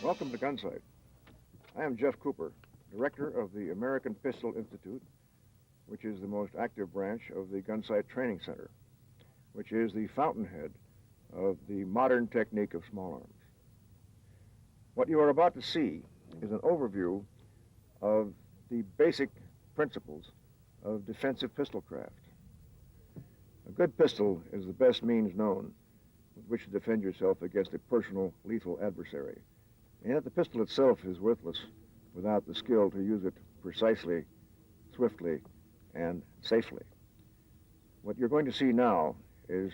Welcome to Gunsite. I am Jeff Cooper, director of the American Pistol Institute, which is the most active branch of the Gunsite Training Center, which is the fountainhead of the modern technique of small arms. What you are about to see is an overview of the basic principles of defensive pistolcraft. A good pistol is the best means known with which to defend yourself against a personal lethal adversary. And yet the pistol itself is worthless without the skill to use it precisely, swiftly, and safely. What you're going to see now is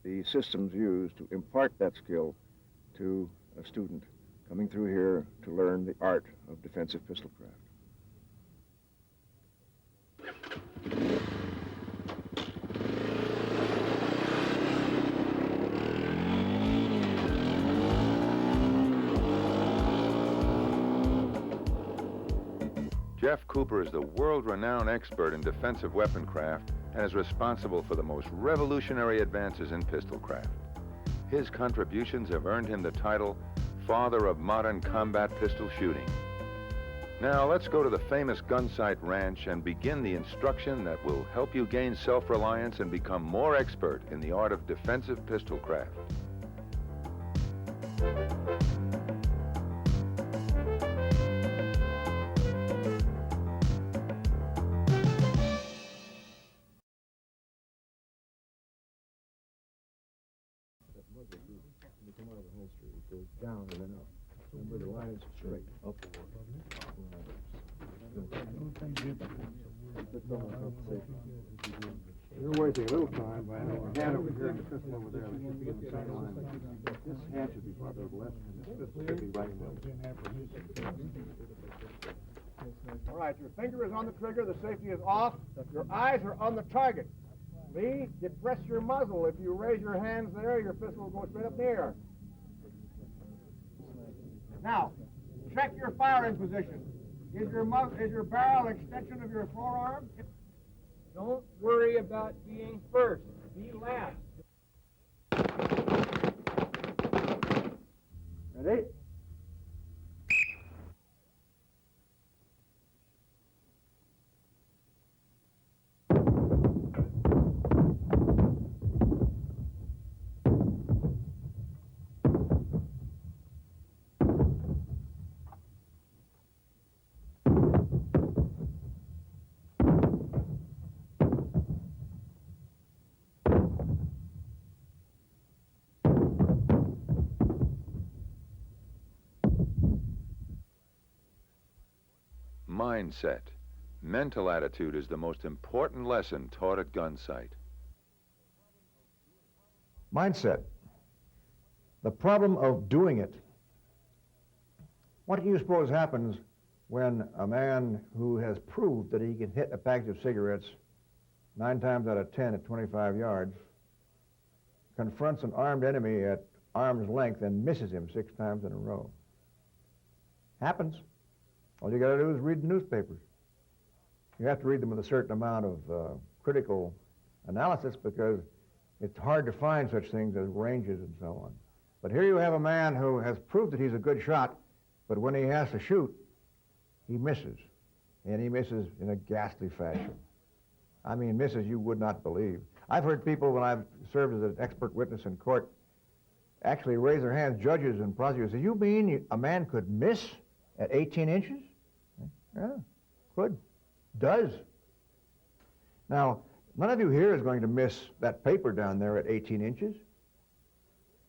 the systems used to impart that skill to a student coming through here to learn the art of defensive pistolcraft. Jeff Cooper is the world-renowned expert in defensive weaponcraft and is responsible for the most revolutionary advances in pistolcraft. His contributions have earned him the title Father of Modern Combat Pistol Shooting. Now let's go to the famous Gunsite Ranch and begin the instruction that will help you gain self-reliance and become more expert in the art of defensive pistolcraft. Goes down and then up. Remember, the line is straight. Upward. You're wasting a little time by having your hand over here and the pistol over there. It should be in the same line. This hand should be farther to the left, and this pistol should be right in there. All right, your finger is on the trigger, the safety is off, your eyes are on the target. Lee, depress your muzzle. If you raise your hands there, your pistol will go straight up in the air. Now, check your firing position. Is your barrel an extension of your forearm? Don't worry about being first. Be last. Ready? Mindset. Mental attitude is the most important lesson taught at Gunsite. Mindset. The problem of doing it. What do you suppose happens when a man who has proved that he can hit a package of cigarettes 9 times out of 10 at 25 yards confronts an armed enemy at arm's length and misses him 6 times in a row? Happens. All you got to do is read the newspapers. You have to read them with a certain amount of critical analysis because it's hard to find such things as ranges and so on. But here you have a man who has proved that he's a good shot, but when he has to shoot, he misses. And he misses in a ghastly fashion. I mean, misses you would not believe. I've heard people, when I've served as an expert witness in court, actually raise their hands, judges and prosecutors, say, you mean a man could miss at 18 inches? Yeah, could. Does. Now, none of you here is going to miss that paper down there at 18 inches.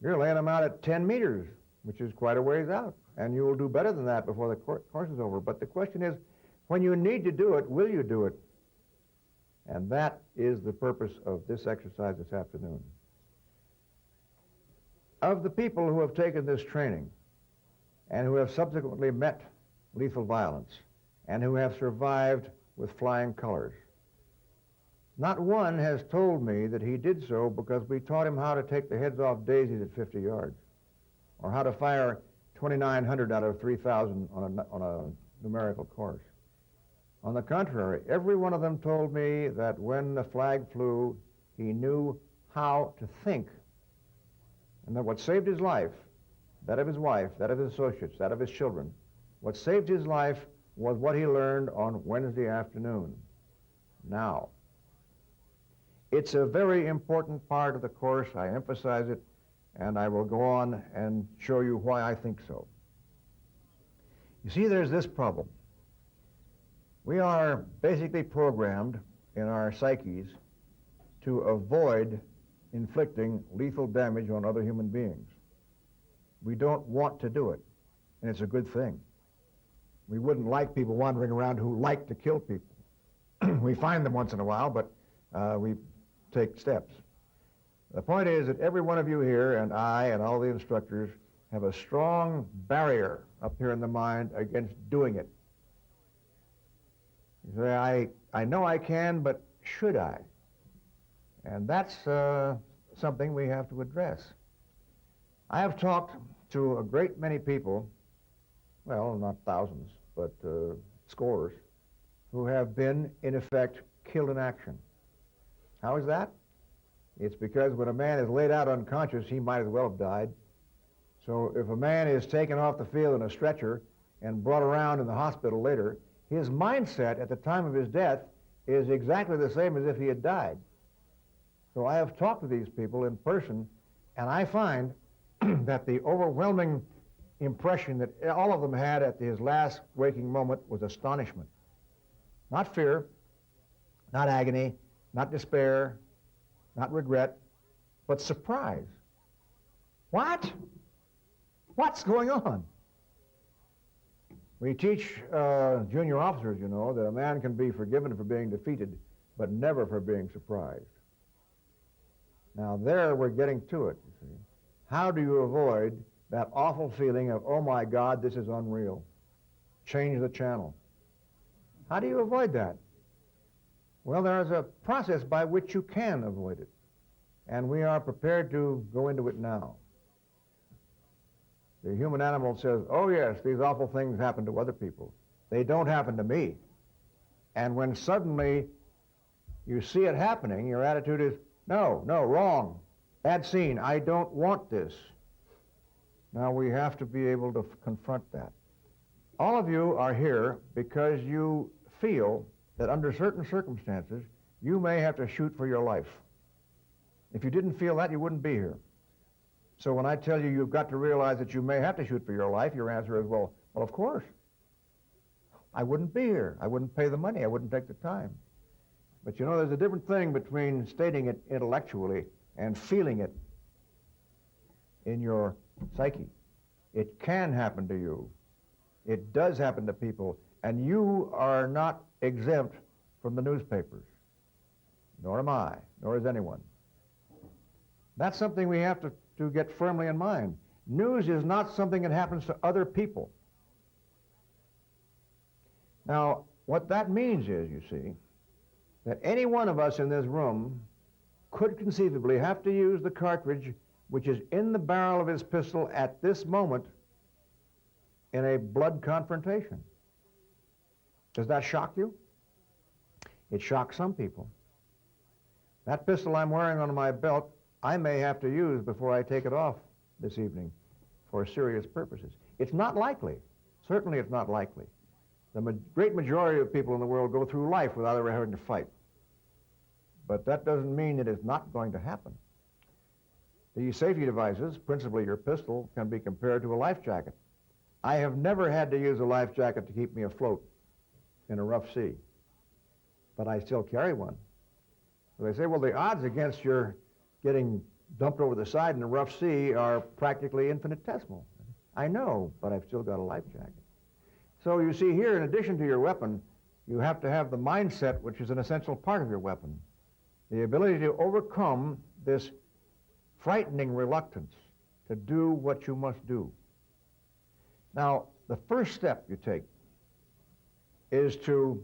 You're laying them out at 10 meters, which is quite a ways out. And you will do better than that before the course is over. But the question is, when you need to do it, will you do it? And that is the purpose of this exercise this afternoon. Of the people who have taken this training and who have subsequently met lethal violence and who have survived with flying colors, not one has told me that he did so because we taught him how to take the heads off daisies at 50 yards or how to fire 2,900 out of 3,000 on a numerical course. On the contrary, every one of them told me that when the flag flew, he knew how to think. And that what saved his life, that of his wife, that of his associates, that of his children, what saved his life was what he learned on Wednesday afternoon. Now, it's a very important part of the course. I emphasize it, and I will go on and show you why I think so. You see, there's this problem. We are basically programmed in our psyches to avoid inflicting lethal damage on other human beings. We don't want to do it, and it's a good thing. We wouldn't like people wandering around who like to kill people. We find them once in a while, but we take steps. The point is that every one of you here and I and all the instructors have a strong barrier up here in the mind against doing it. You say, I know I can, but should I? And that's something we have to address. I have talked to a great many people, well, not thousands, but scores, who have been, in effect, killed in action. How is that? It's because when a man is laid out unconscious, he might as well have died. So if a man is taken off the field in a stretcher and brought around in the hospital later, his mindset at the time of his death is exactly the same as if he had died. So I have talked to these people in person, and I find that the overwhelming impression that all of them had at his last waking moment was astonishment. Not fear, not agony, not despair, not regret, but surprise. What? What's going on? We teach junior officers, you know, that a man can be forgiven for being defeated, but never for being surprised. Now there we're getting to it, you see. How do you avoid that awful feeling of, oh my God, this is unreal? Change the channel. How do you avoid that? Well, there is a process by which you can avoid it, and we are prepared to go into it now. The human animal says, oh yes, these awful things happen to other people. They don't happen to me. And when suddenly you see it happening, your attitude is, no, wrong, bad scene, I don't want this. Now we have to be able to confront that. All of you are here because you feel that under certain circumstances, you may have to shoot for your life. If you didn't feel that, you wouldn't be here. So when I tell you you've got to realize that you may have to shoot for your life, your answer is, well, of course. I wouldn't be here. I wouldn't pay the money. I wouldn't take the time. But you know, there's a different thing between stating it intellectually and feeling it in your psyche. It can happen to you. It does happen to people. And you are not exempt from the newspapers. Nor am I, nor is anyone. That's something we have to get firmly in mind. News is not something that happens to other people. Now, what that means is, you see, that any one of us in this room could conceivably have to use the cartridge which is in the barrel of his pistol at this moment in a blood confrontation. Does that shock you? It shocks some people. That pistol I'm wearing on my belt, I may have to use before I take it off this evening for serious purposes. It's not likely. Certainly it's not likely. The great majority of people in the world go through life without ever having to fight. But that doesn't mean it is not going to happen. These safety devices, principally your pistol, can be compared to a life jacket. I have never had to use a life jacket to keep me afloat in a rough sea, but I still carry one. So they say, well, the odds against your getting dumped over the side in a rough sea are practically infinitesimal. I know, but I've still got a life jacket. So you see here, in addition to your weapon, you have to have the mindset, which is an essential part of your weapon. The ability to overcome this frightening reluctance to do what you must do. Now, the first step you take is to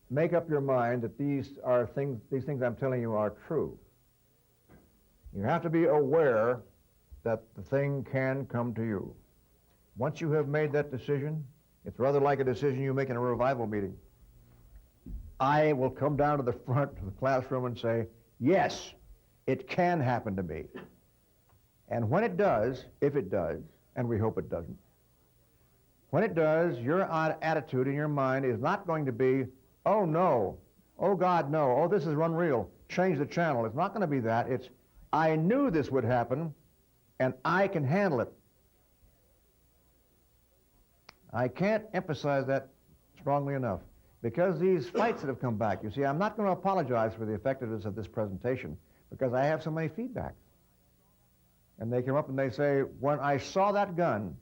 make up your mind that these things I'm telling you are true. You have to be aware that the thing can come to you. Once you have made that decision, it's rather like a decision you make in a revival meeting. I will come down to the front of the classroom and say, yes, it can happen to me. And when it does, if it does, and we hope it doesn't, when it does, your attitude in your mind is not going to be, oh no, oh God, no, oh this is unreal, change the channel. It's not going to be that. It's, I knew this would happen, and I can handle it. I can't emphasize that strongly enough, because these fights that have come back, you see, I'm not going to apologize for the effectiveness of this presentation, because I have so many feedbacks. And they come up and they say, when I saw that gun,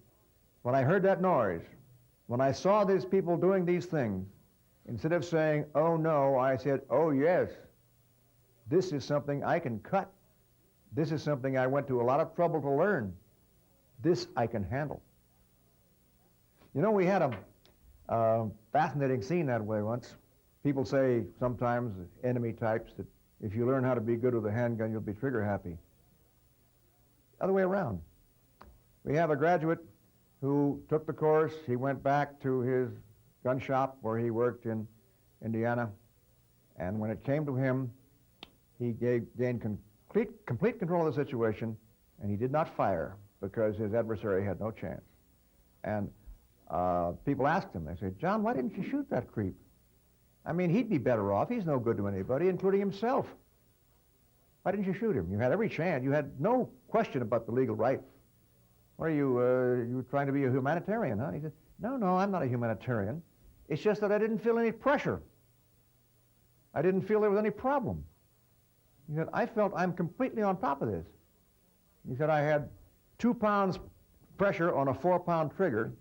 when I heard that noise, when I saw these people doing these things, instead of saying, oh no, I said, oh yes, this is something I can cut. This is something I went to a lot of trouble to learn. This I can handle. You know, we had a fascinating scene that way once. People say sometimes, enemy types, that if you learn how to be good with a handgun, you'll be trigger happy. Other way around. We have a graduate who took the course. He went back to his gun shop where he worked in Indiana, and when it came to him, he gained complete control of the situation, and he did not fire because his adversary had no chance. And people asked him, they said, John, why didn't you shoot that creep? I mean, he'd be better off. He's no good to anybody, including himself. Why didn't you shoot him? You had every chance. You had no question about the legal right. Or you were trying to be a humanitarian, huh? He said, no, I'm not a humanitarian. It's just that I didn't feel any pressure. I didn't feel there was any problem. He said, I felt I'm completely on top of this. He said, I had 2 pounds pressure on a 4-pound trigger,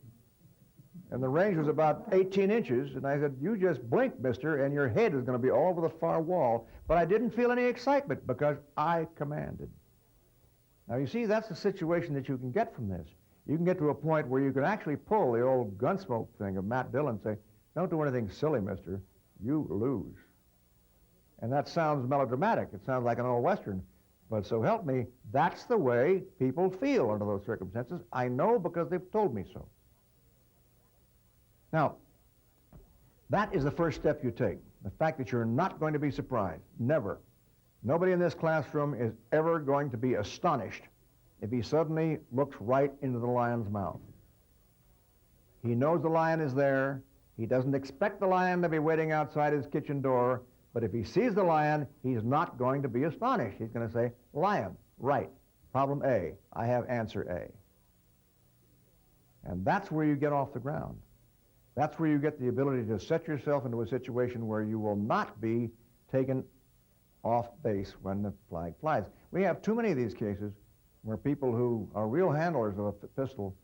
and the range was about 18 inches, and I said, you just blink, mister, and your head is going to be all over the far wall. But I didn't feel any excitement because I commanded. Now, you see, that's the situation that you can get from this. You can get to a point where you can actually pull the old Gunsmoke thing of Matt Dillon and say, don't do anything silly, mister. You lose. And that sounds melodramatic. It sounds like an old Western. But so help me, that's the way people feel under those circumstances. I know because they've told me so. Now, that is the first step you take. The fact that you're not going to be surprised. Never. Nobody in this classroom is ever going to be astonished if he suddenly looks right into the lion's mouth. He knows the lion is there. He doesn't expect the lion to be waiting outside his kitchen door. But if he sees the lion, he's not going to be astonished. He's going to say, lion, right, problem A. I have answer A. And that's where you get off the ground. That's where you get the ability to set yourself into a situation where you will not be taken off base when the flag flies. We have too many of these cases where people who are real handlers of a pistol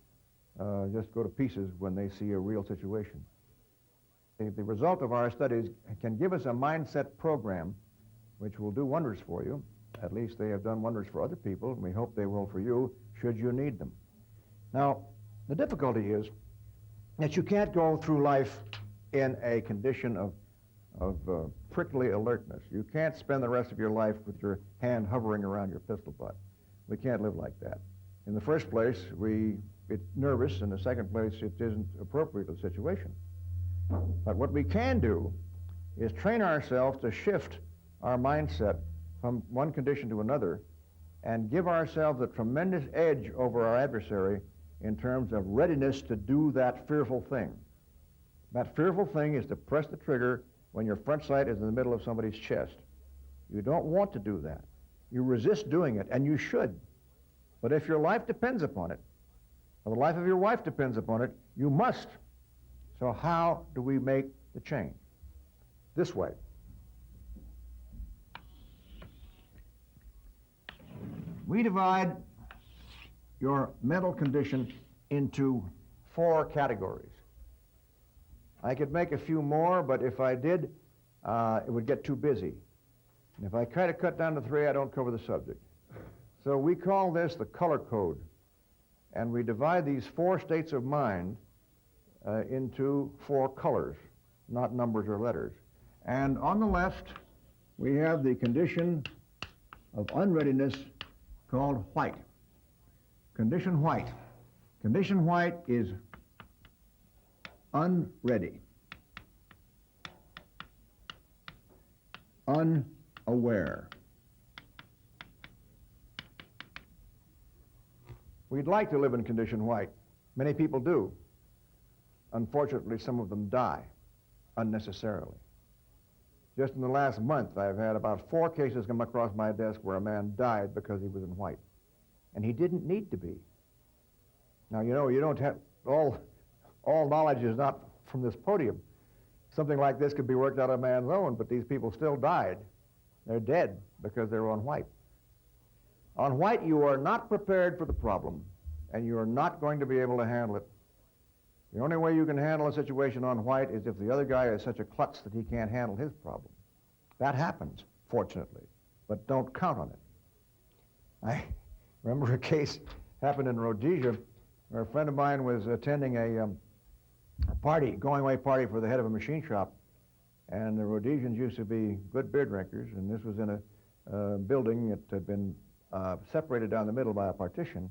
just go to pieces when they see a real situation. The result of our studies can give us a mindset program which will do wonders for you. At least they have done wonders for other people, and we hope they will for you should you need them. Now, the difficulty is that you can't go through life in a condition of prickly alertness. You can't spend the rest of your life with your hand hovering around your pistol butt. We can't live like that. In the first place, it's nervous. In the second place, it isn't appropriate to the situation. But what we can do is train ourselves to shift our mindset from one condition to another and give ourselves a tremendous edge over our adversary in terms of readiness to do that fearful thing. That fearful thing is to press the trigger when your front sight is in the middle of somebody's chest. You don't want to do that. You resist doing it, and you should. But if your life depends upon it, or the life of your wife depends upon it, you must. So how do we make the change? This way. We divide your mental condition into 4 categories. I could make a few more, but if I did, it would get too busy. And if I try to cut down to 3, I don't cover the subject. So we call this the color code. And we divide these 4 states of mind into 4 colors, not numbers or letters. And on the left, we have the condition of unreadiness called white. Condition white. Condition white is unready, unaware. We'd like to live in condition white. Many people do. Unfortunately, some of them die unnecessarily. Just in the last month, I've had about 4 cases come across my desk where a man died because he was in white. And he didn't need to be. Now, you know, you don't have, all knowledge is not from this podium. Something like this could be worked out of a man's own, but these people still died. They're dead because they're on white. On white, you are not prepared for the problem, and you are not going to be able to handle it. The only way you can handle a situation on white is if the other guy is such a klutz that he can't handle his problem. That happens, fortunately, but don't count on it. I remember a case happened in Rhodesia where a friend of mine was attending a party, going-away party for the head of a machine shop, and the Rhodesians used to be good beer drinkers, and this was in a building that had been separated down the middle by a partition.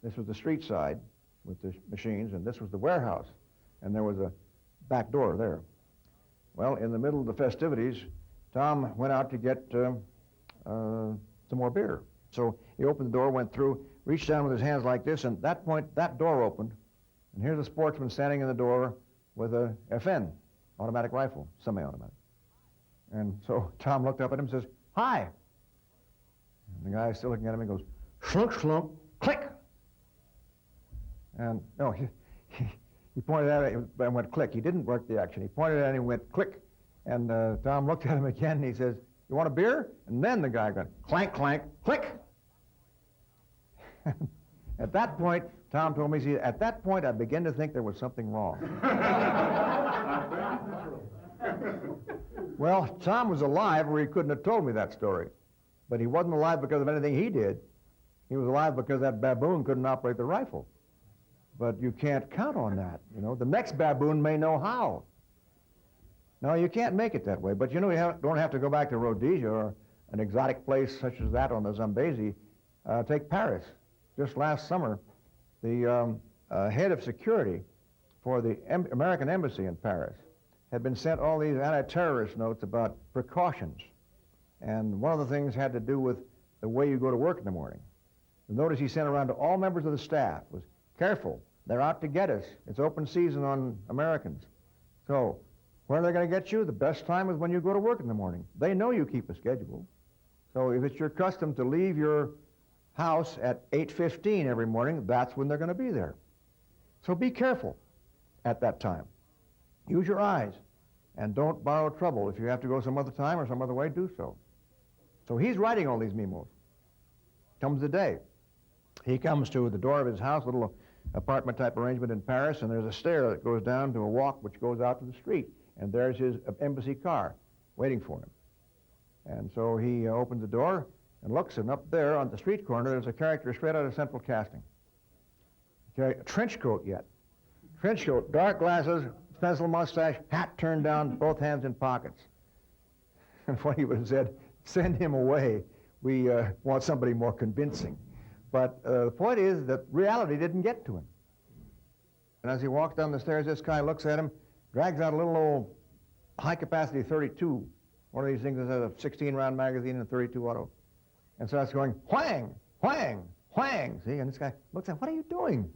This was the street side with the machines, and this was the warehouse, and there was a back door there. Well, in the middle of the festivities, Tom went out to get some more beer. So he opened the door, went through, reached down with his hands like this, and at that point, that door opened, and here's a sportsman standing in the door with a FN, automatic rifle, semi-automatic. And so Tom looked up at him and says, "Hi." And the guy's still looking at him and goes, "Slunk, slunk, click." And no, he pointed at it and went click. He didn't work the action. He pointed at it and he went click. And Tom looked at him again and he says, "You want a beer?" And then the guy went clank, clank, click. At that point, Tom told me, see, at that point I began to think there was something wrong. Well, Tom was alive or he couldn't have told me that story. But he wasn't alive because of anything he did. He was alive because that baboon couldn't operate the rifle. But you can't count on that, you know. The next baboon may know how. No, you can't make it that way. But, you know, you don't have to go back to Rhodesia or an exotic place such as that on the Zambezi. Take Paris. Just last summer, the head of security for the American embassy in Paris had been sent all these anti-terrorist notes about precautions. And one of the things had to do with the way you go to work in the morning. The notice he sent around to all members of the staff was, "Careful, they're out to get us. It's open season on Americans. So, where are they going to get you? The best time is when you go to work in the morning. They know you keep a schedule. So if it's your custom to leave your house at 8:15 every morning, that's when they're going to be there. So be careful at that time. Use your eyes, and don't borrow trouble. If you have to go some other time or some other way, do so." So he's writing all these memos. Comes the day. He comes to the door of his house, little apartment-type arrangement in Paris, and there's a stair that goes down to a walk which goes out to the street. And there's his embassy car waiting for him. And so he opens the door and looks, and up there on the street corner, there's a character straight out of Central Casting. A trench coat yet. Trench coat, dark glasses, pencil mustache, hat turned down, both hands in pockets. And what he would have said, "Send him away. We want somebody more convincing." But the point is that reality didn't get to him. And as he walks down the stairs, this guy looks at him, drags out a little old high-capacity 32, one of these things that has a 16-round magazine and a 32 auto, and starts going, whang, whang, whang, see? And this guy looks at, what are you doing?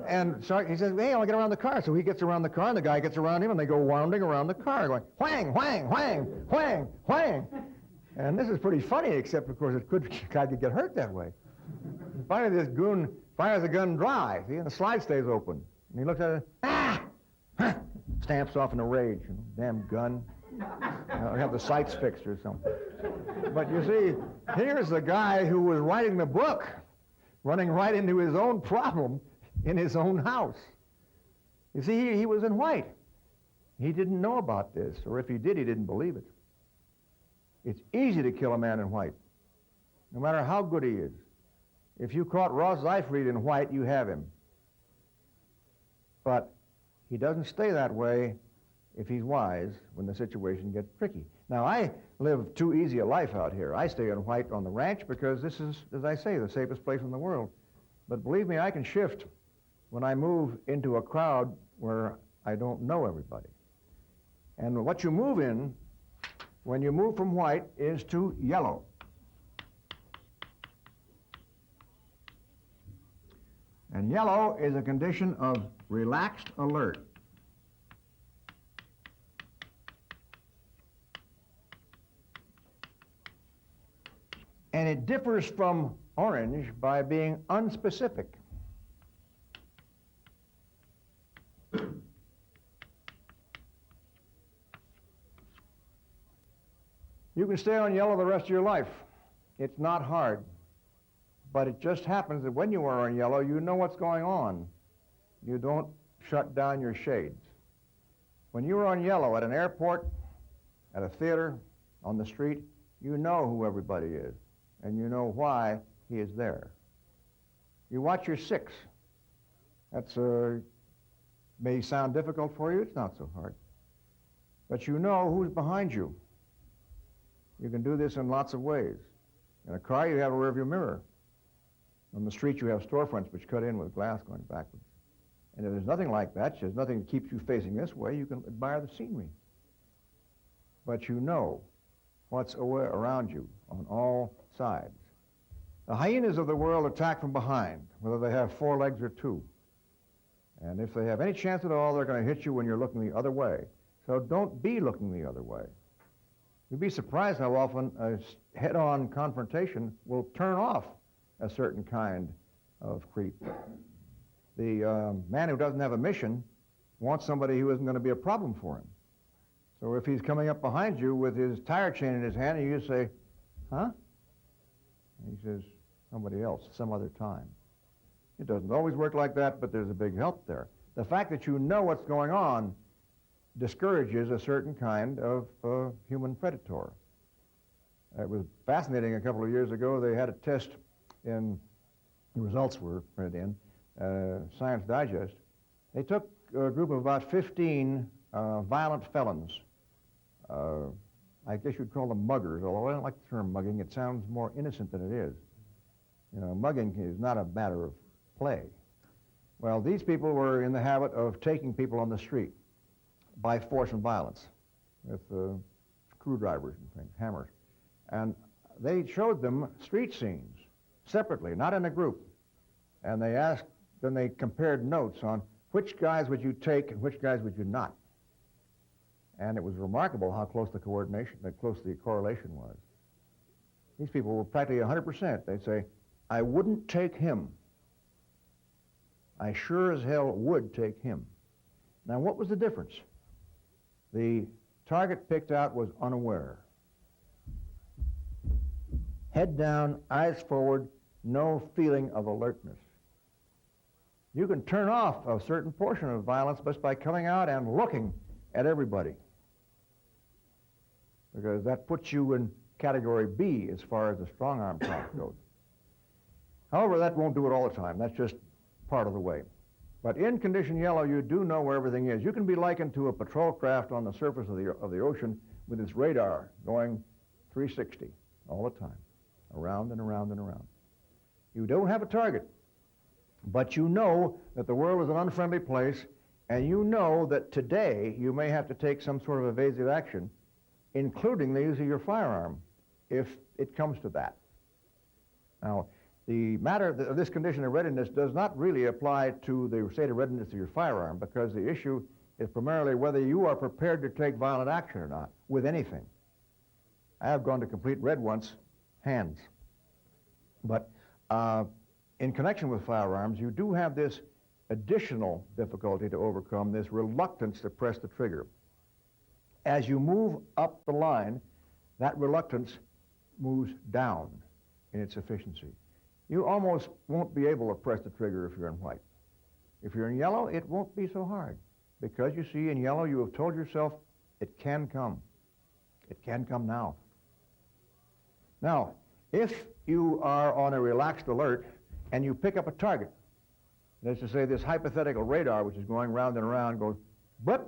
And so he says, hey, I'll get around the car. So he gets around the car, and the guy gets around him, and they go wandering around the car, going whang, whang, whang, whang, whang. And this is pretty funny, except, of course, guy could get hurt that way. And finally, this goon fires the gun dry, see, and the slide stays open. And he looks at it, stamps off in a rage, damn gun. I'll have the sights fixed or something. But you see, here's the guy who was writing the book, running right into his own problem in his own house. You see, he was in white. He didn't know about this, or if he did, he didn't believe it. It's easy to kill a man in white, no matter how good he is. If you caught Ross Zeifried in white, you have him. But he doesn't stay that way if he's wise when the situation gets tricky. Now, I live too easy a life out here. I stay in white on the ranch because this is, as I say, the safest place in the world. But believe me, I can shift when I move into a crowd where I don't know everybody. And what you move in, when you move from white, is to yellow. And yellow is a condition of relaxed alert. And it differs from orange by being unspecific. You can stay on yellow the rest of your life. It's not hard. But it just happens that when you are on yellow, you know what's going on. You don't shut down your shades. When you're on yellow at an airport, at a theater, on the street, you know who everybody is, and you know why he is there. You watch your six. That's may sound difficult for you. It's not so hard. But you know who's behind you. You can do this in lots of ways. In a car, you have a rearview mirror. On the street, you have storefronts which cut in with glass going backwards. And if there's nothing like that, there's nothing that keeps you facing this way, you can admire the scenery. But you know what's around you on all sides. The hyenas of the world attack from behind, whether they have 4 legs or 2. And if they have any chance at all, they're going to hit you when you're looking the other way. So don't be looking the other way. You'd be surprised how often a head-on confrontation will turn off a certain kind of creep. The man who doesn't have a mission wants somebody who isn't going to be a problem for him. So if he's coming up behind you with his tire chain in his hand, and you say, huh? And he says, somebody else, some other time. It doesn't always work like that, but there's a big help there. The fact that you know what's going on discourages a certain kind of human predator. It was fascinating a couple of years ago. They had a test in, the results were printed in Science Digest. They took a group of about 15 violent felons. I guess you'd call them muggers, although I don't like the term mugging. It sounds more innocent than it is. You know, mugging is not a matter of play. Well, these people were in the habit of taking people on the street by force and violence with screwdrivers and things, hammers. And they showed them street scenes separately, not in a group. And they asked, then they compared notes on which guys would you take and which guys would you not. And it was remarkable how close the correlation was. These people were practically 100%. They'd say, I wouldn't take him. I sure as hell would take him. Now, what was the difference? The target picked out was unaware. Head down, eyes forward, no feeling of alertness. You can turn off a certain portion of violence just by coming out and looking at everybody, because that puts you in category B as far as the strong arm talk goes. However, that won't do it all the time. That's just part of the way. But in condition yellow, you do know where everything is. You can be likened to a patrol craft on the surface of the ocean with its radar going 360 all the time, around and around and around. You don't have a target, but you know that the world is an unfriendly place, and you know that today you may have to take some sort of evasive action, including the use of your firearm, if it comes to that. Now, The matter of this condition of readiness does not really apply to the state of readiness of your firearm, because the issue is primarily whether you are prepared to take violent action or not with anything. I have gone to complete red once, hands. But in connection with firearms, you do have this additional difficulty to overcome, this reluctance to press the trigger. As you move up the line, that reluctance moves down in its efficiency. You almost won't be able to press the trigger if you're in white. If you're in yellow, it won't be so hard, because you see, in yellow, you have told yourself, it can come. It can come now. Now, if you are on a relaxed alert and you pick up a target, that is to say, this hypothetical radar, which is going round and around, goes blip,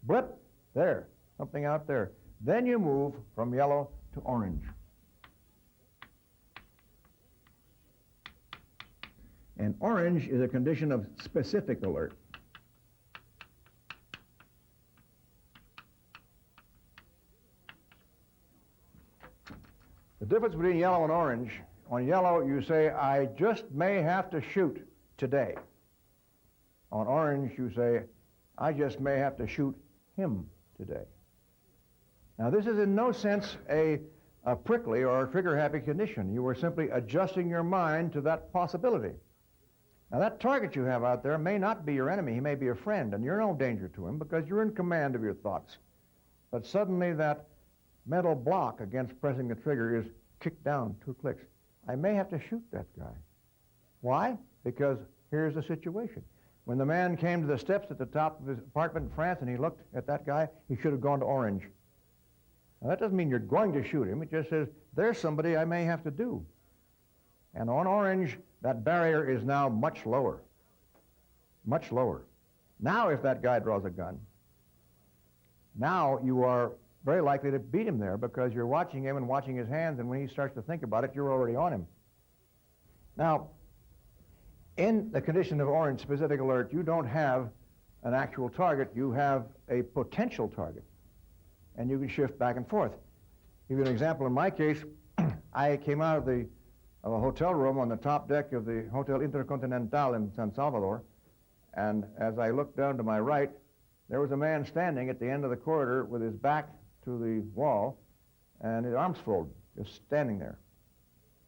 blip, there, something out there. Then you move from yellow to orange. And orange is a condition of specific alert. The difference between yellow and orange, on yellow you say, I just may have to shoot today. On orange you say, I just may have to shoot him today. Now this is in no sense a prickly or a trigger-happy condition. You are simply adjusting your mind to that possibility. Now that target you have out there may not be your enemy, he may be a friend, and you're no danger to him because you're in command of your thoughts. But suddenly that mental block against pressing the trigger is kicked down 2 clicks. I may have to shoot that guy. Why? Because here's the situation. When the man came to the steps at the top of his apartment in France and he looked at that guy, he should have gone to orange. Now that doesn't mean you're going to shoot him, it just says, there's somebody I may have to do. And on orange, that barrier is now much lower. Much lower. Now if that guy draws a gun, now you are very likely to beat him there because you're watching him and watching his hands, and when he starts to think about it, you're already on him. Now, in the condition of orange specific alert, you don't have an actual target, you have a potential target, and you can shift back and forth. Give you an example. In my case, I came out of a hotel room on the top deck of the Hotel Intercontinental in San Salvador, and as I looked down to my right, there was a man standing at the end of the corridor with his back to the wall and his arms folded, just standing there.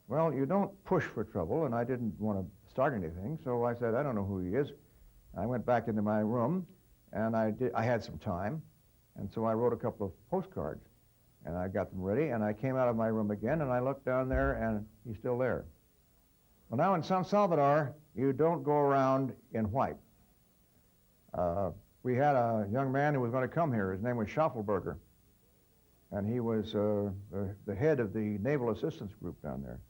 Well, you don't push for trouble, and I didn't want to start anything, so I said, I don't know who he is. I went back into my room, and I had some time, and so I wrote a couple of postcards, and I got them ready, and I came out of my room again, and I looked down there, and he's still there. Well, now in San Salvador, you don't go around in white. We had a young man who was going to come here. His name was Schaffelberger, and he was the head of the Naval Assistance Group down there.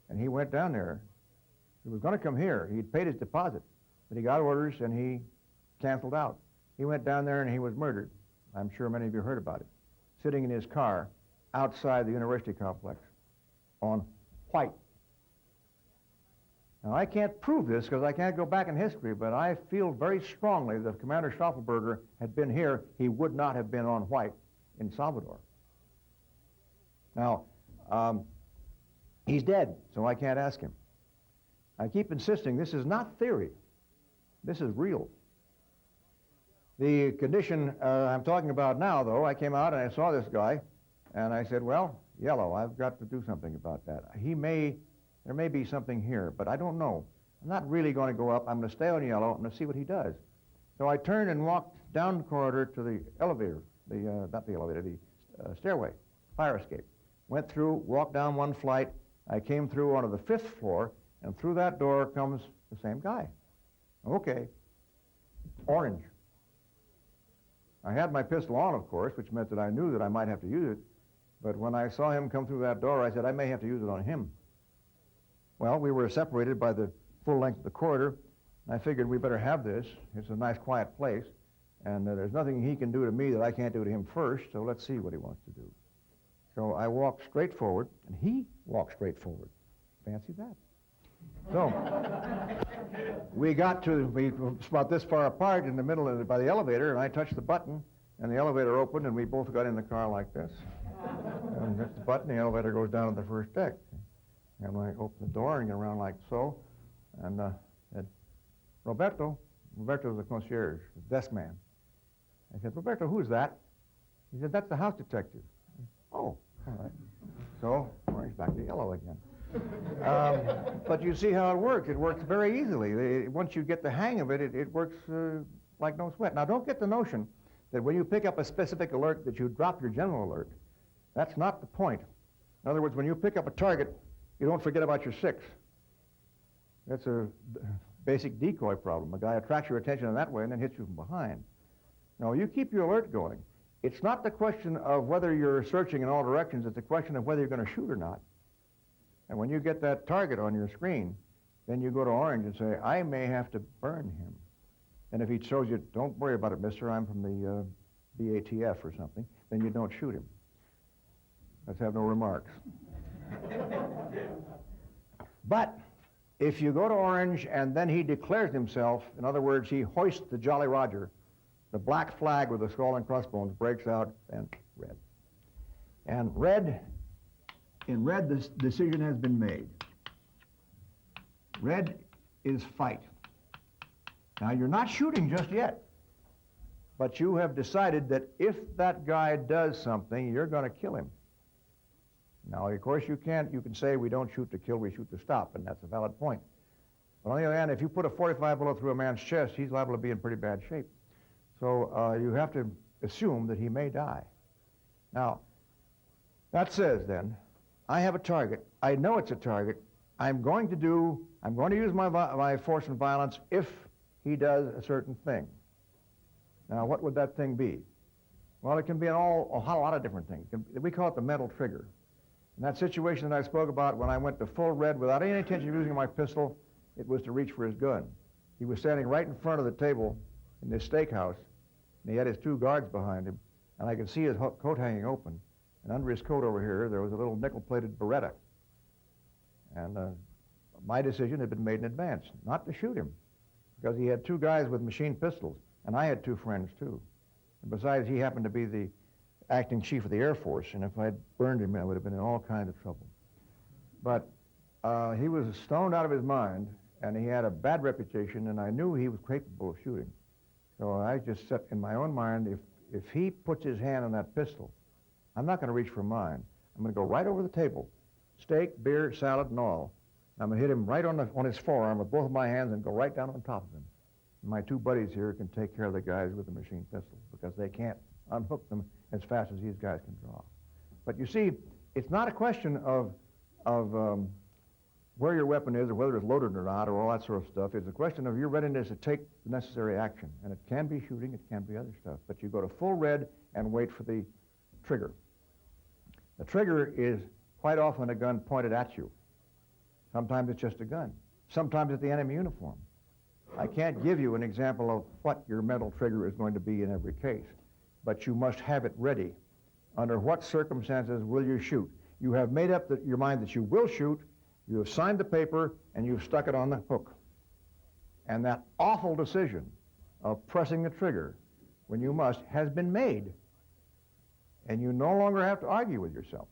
And he went down there. He was going to come here. He'd paid his deposit, but he got orders, and he canceled out. He went down there, and he was murdered. I'm sure many of you heard about it. Sitting in his car outside the university complex on white. Now, I can't prove this because I can't go back in history, but I feel very strongly that if Commander Schaffelberger had been here, he would not have been on white in Salvador. Now, he's dead, so I can't ask him. I keep insisting this is not theory. This is real. The condition I'm talking about now, though, I came out and I saw this guy, and I said, well, yellow, I've got to do something about that. There may be something here, but I don't know. I'm not really going to go up. I'm going to stay on yellow. I'm going to see what he does. So I turned and walked down the corridor to the elevator, not the elevator, the stairway, fire escape. Went through, walked down one flight. I came through onto the 5th floor, and through that door comes the same guy. Okay, orange. I had my pistol on, of course, which meant that I knew that I might have to use it. But when I saw him come through that door, I said, I may have to use it on him. Well, we were separated by the full length of the corridor. I figured we better have this. It's a nice, quiet place. And there's nothing he can do to me that I can't do to him first, so let's see what he wants to do. So I walked straight forward, and he walked straight forward. Fancy that. So we about this far apart in the middle by the elevator, and I touched the button, and the elevator opened, and we both got in the car like this. And hit the button, the elevator goes down to the first deck. And I opened the door and get around like so, and said, Roberto's the concierge, the desk man. I said, Roberto, who's that? He said, that's the house detective. Oh, all right. So, orange back to yellow again. But you see how it works. It works very easily. Once you get the hang of it, it works like no sweat. Now, don't get the notion that when you pick up a specific alert that you drop your general alert. That's not the point. In other words, when you pick up a target, you don't forget about your 6. That's a basic decoy problem. A guy attracts your attention in that way and then hits you from behind. No, you keep your alert going. It's not the question of whether you're searching in all directions. It's a question of whether you're going to shoot or not. And when you get that target on your screen, then you go to orange and say, I may have to burn him. And if he shows you, don't worry about it, mister, I'm from the BATF or something, then you don't shoot him. Let's have no remarks. But if you go to orange and then he declares himself, in other words, he hoists the Jolly Roger, the black flag with the skull and crossbones breaks out, and red. And in red, this decision has been made. Red is fight. Now, you're not shooting just yet, but you have decided that if that guy does something, you're going to kill him. Now, of course, you can say we don't shoot to kill, we shoot to stop, and that's a valid point. But on the other hand, if you put a .45 bullet through a man's chest, he's liable to be in pretty bad shape. So you have to assume that he may die. Now, that says then, I have a target. I know it's a target. I'm going to use my force and violence if he does a certain thing. Now, what would that thing be? Well, it can be a whole lot of different things. We call it the mental trigger. In that situation that I spoke about when I went to full red without any intention of using my pistol, it was to reach for his gun. He was standing right in front of the table in this steakhouse, and he had his 2 guards behind him, and I could see his coat hanging open. And under his coat over here, there was a little nickel-plated Beretta. And my decision had been made in advance, not to shoot him, because he had 2 guys with machine pistols, and I had 2 friends, too. And besides, he happened to be the acting chief of the Air Force, and if I'd burned him, I would have been in all kinds of trouble. But he was stoned out of his mind, and he had a bad reputation, and I knew he was capable of shooting. So I just set in my own mind, if he puts his hand on that pistol, I'm not going to reach for mine. I'm going to go right over the table, steak, beer, salad, and all. I'm going to hit him right on his forearm with both of my hands and go right down on top of him. And my 2 buddies here can take care of the guys with the machine pistols because they can't unhook them as fast as these guys can draw. But you see, it's not a question of where your weapon is or whether it's loaded or not or all that sort of stuff. It's a question of your readiness to take the necessary action. And it can be shooting, it can be other stuff. But you go to full red and wait for the trigger. The trigger is quite often a gun pointed at you. Sometimes it's just a gun. Sometimes it's the enemy uniform. I can't give you an example of what your mental trigger is going to be in every case, but you must have it ready. Under what circumstances will you shoot? You have made up your mind that you will shoot, you have signed the paper, and you've stuck it on the hook. And that awful decision of pressing the trigger when you must has been made. And you no longer have to argue with yourself.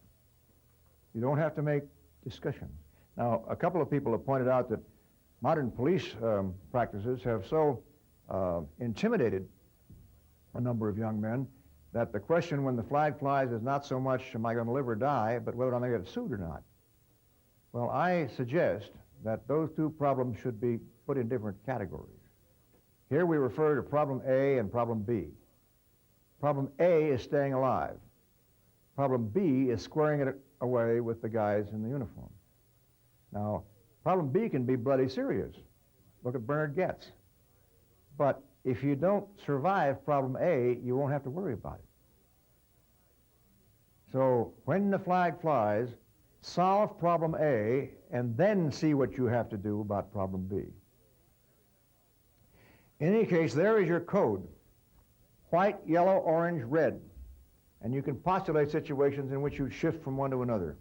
You don't have to make discussions. Now, a couple of people have pointed out that modern police practices have so intimidated a number of young men that the question when the flag flies is not so much am I going to live or die, but whether I'm going to get sued or not. Well, I suggest that those 2 problems should be put in different categories. Here we refer to problem A and problem B. Problem A is staying alive. Problem B is squaring it away with the guys in the uniform. Now, problem B can be bloody serious. Look at Bernard Getz. But if you don't survive problem A, you won't have to worry about it. So when the flag flies, solve problem A and then see what you have to do about problem B. In any case, there is your code. White, yellow, orange, red. And you can postulate situations in which you shift from one to another.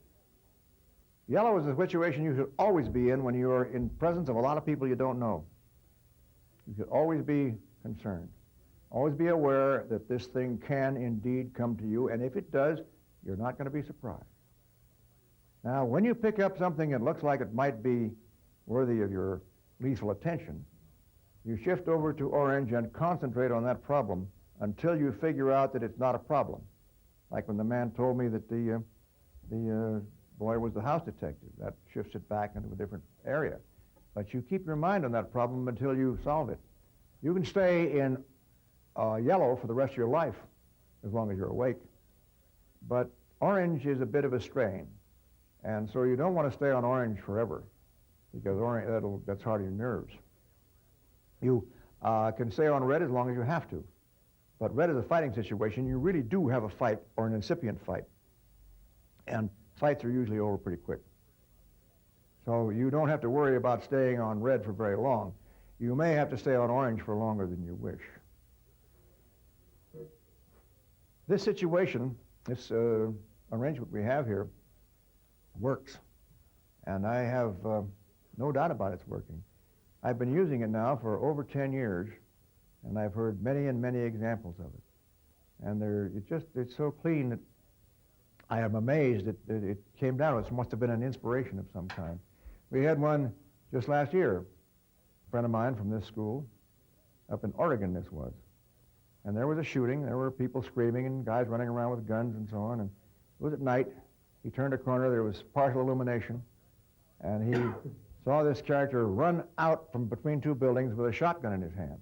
Yellow is the situation you should always be in when you are in presence of a lot of people you don't know. You should always be concerned. Always be aware that this thing can indeed come to you, and if it does, you're not going to be surprised. Now, when you pick up something that looks like it might be worthy of your lethal attention, you shift over to orange and concentrate on that problem until you figure out that it's not a problem. Like when the man told me that the boy was the house detective. That shifts it back into a different area. But you keep your mind on that problem until you solve it. You can stay in yellow for the rest of your life, as long as you're awake. But orange is a bit of a strain. And so you don't want to stay on orange forever, because that's hard on your nerves. You can stay on red as long as you have to. But red is a fighting situation. You really do have a fight or an incipient fight. And fights are usually over pretty quick. So you don't have to worry about staying on red for very long. You may have to stay on orange for longer than you wish. This situation, this arrangement we have here, works. And I have no doubt about it's working. I've been using it now for over 10 years, and I've heard many and many examples of it. And it's so clean that I am amazed that it came down. It must have been an inspiration of some kind. We had one just last year, a friend of mine from this school, up in Oregon this was. And there was a shooting. There were people screaming and guys running around with guns and so on. And it was at night. He turned a corner. There was partial illumination. And he saw this character run out from between two buildings with a shotgun in his hand.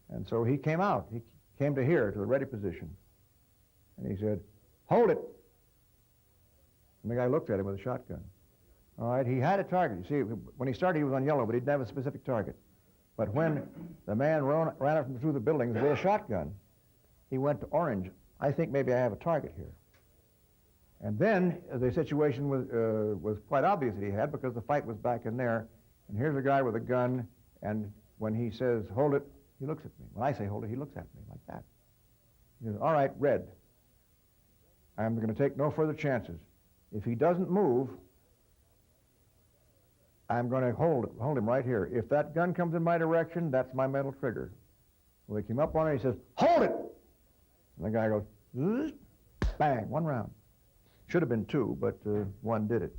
And so he came out. He came to here, to the ready position. And he said, "Hold it." And the guy looked at him with a shotgun. All right, he had a target. You see, when he started, he was on yellow, but he didn't have a specific target. But when the man ran up through the buildings with a shotgun, he went to orange. I think maybe I have a target here. And then the situation was quite obvious that he had, because the fight was back in there. And here's a guy with a gun, and when he says, "Hold it," he looks at me. When I say hold it, he looks at me like that. He says, "All right, red. I'm going to take no further chances. If he doesn't move, I'm going to hold him right here. If that gun comes in my direction, that's my metal trigger." Well, he came up on it, he says, "Hold it!" And the guy goes, "Zzz," bang, one round. Should have been two, but one did it.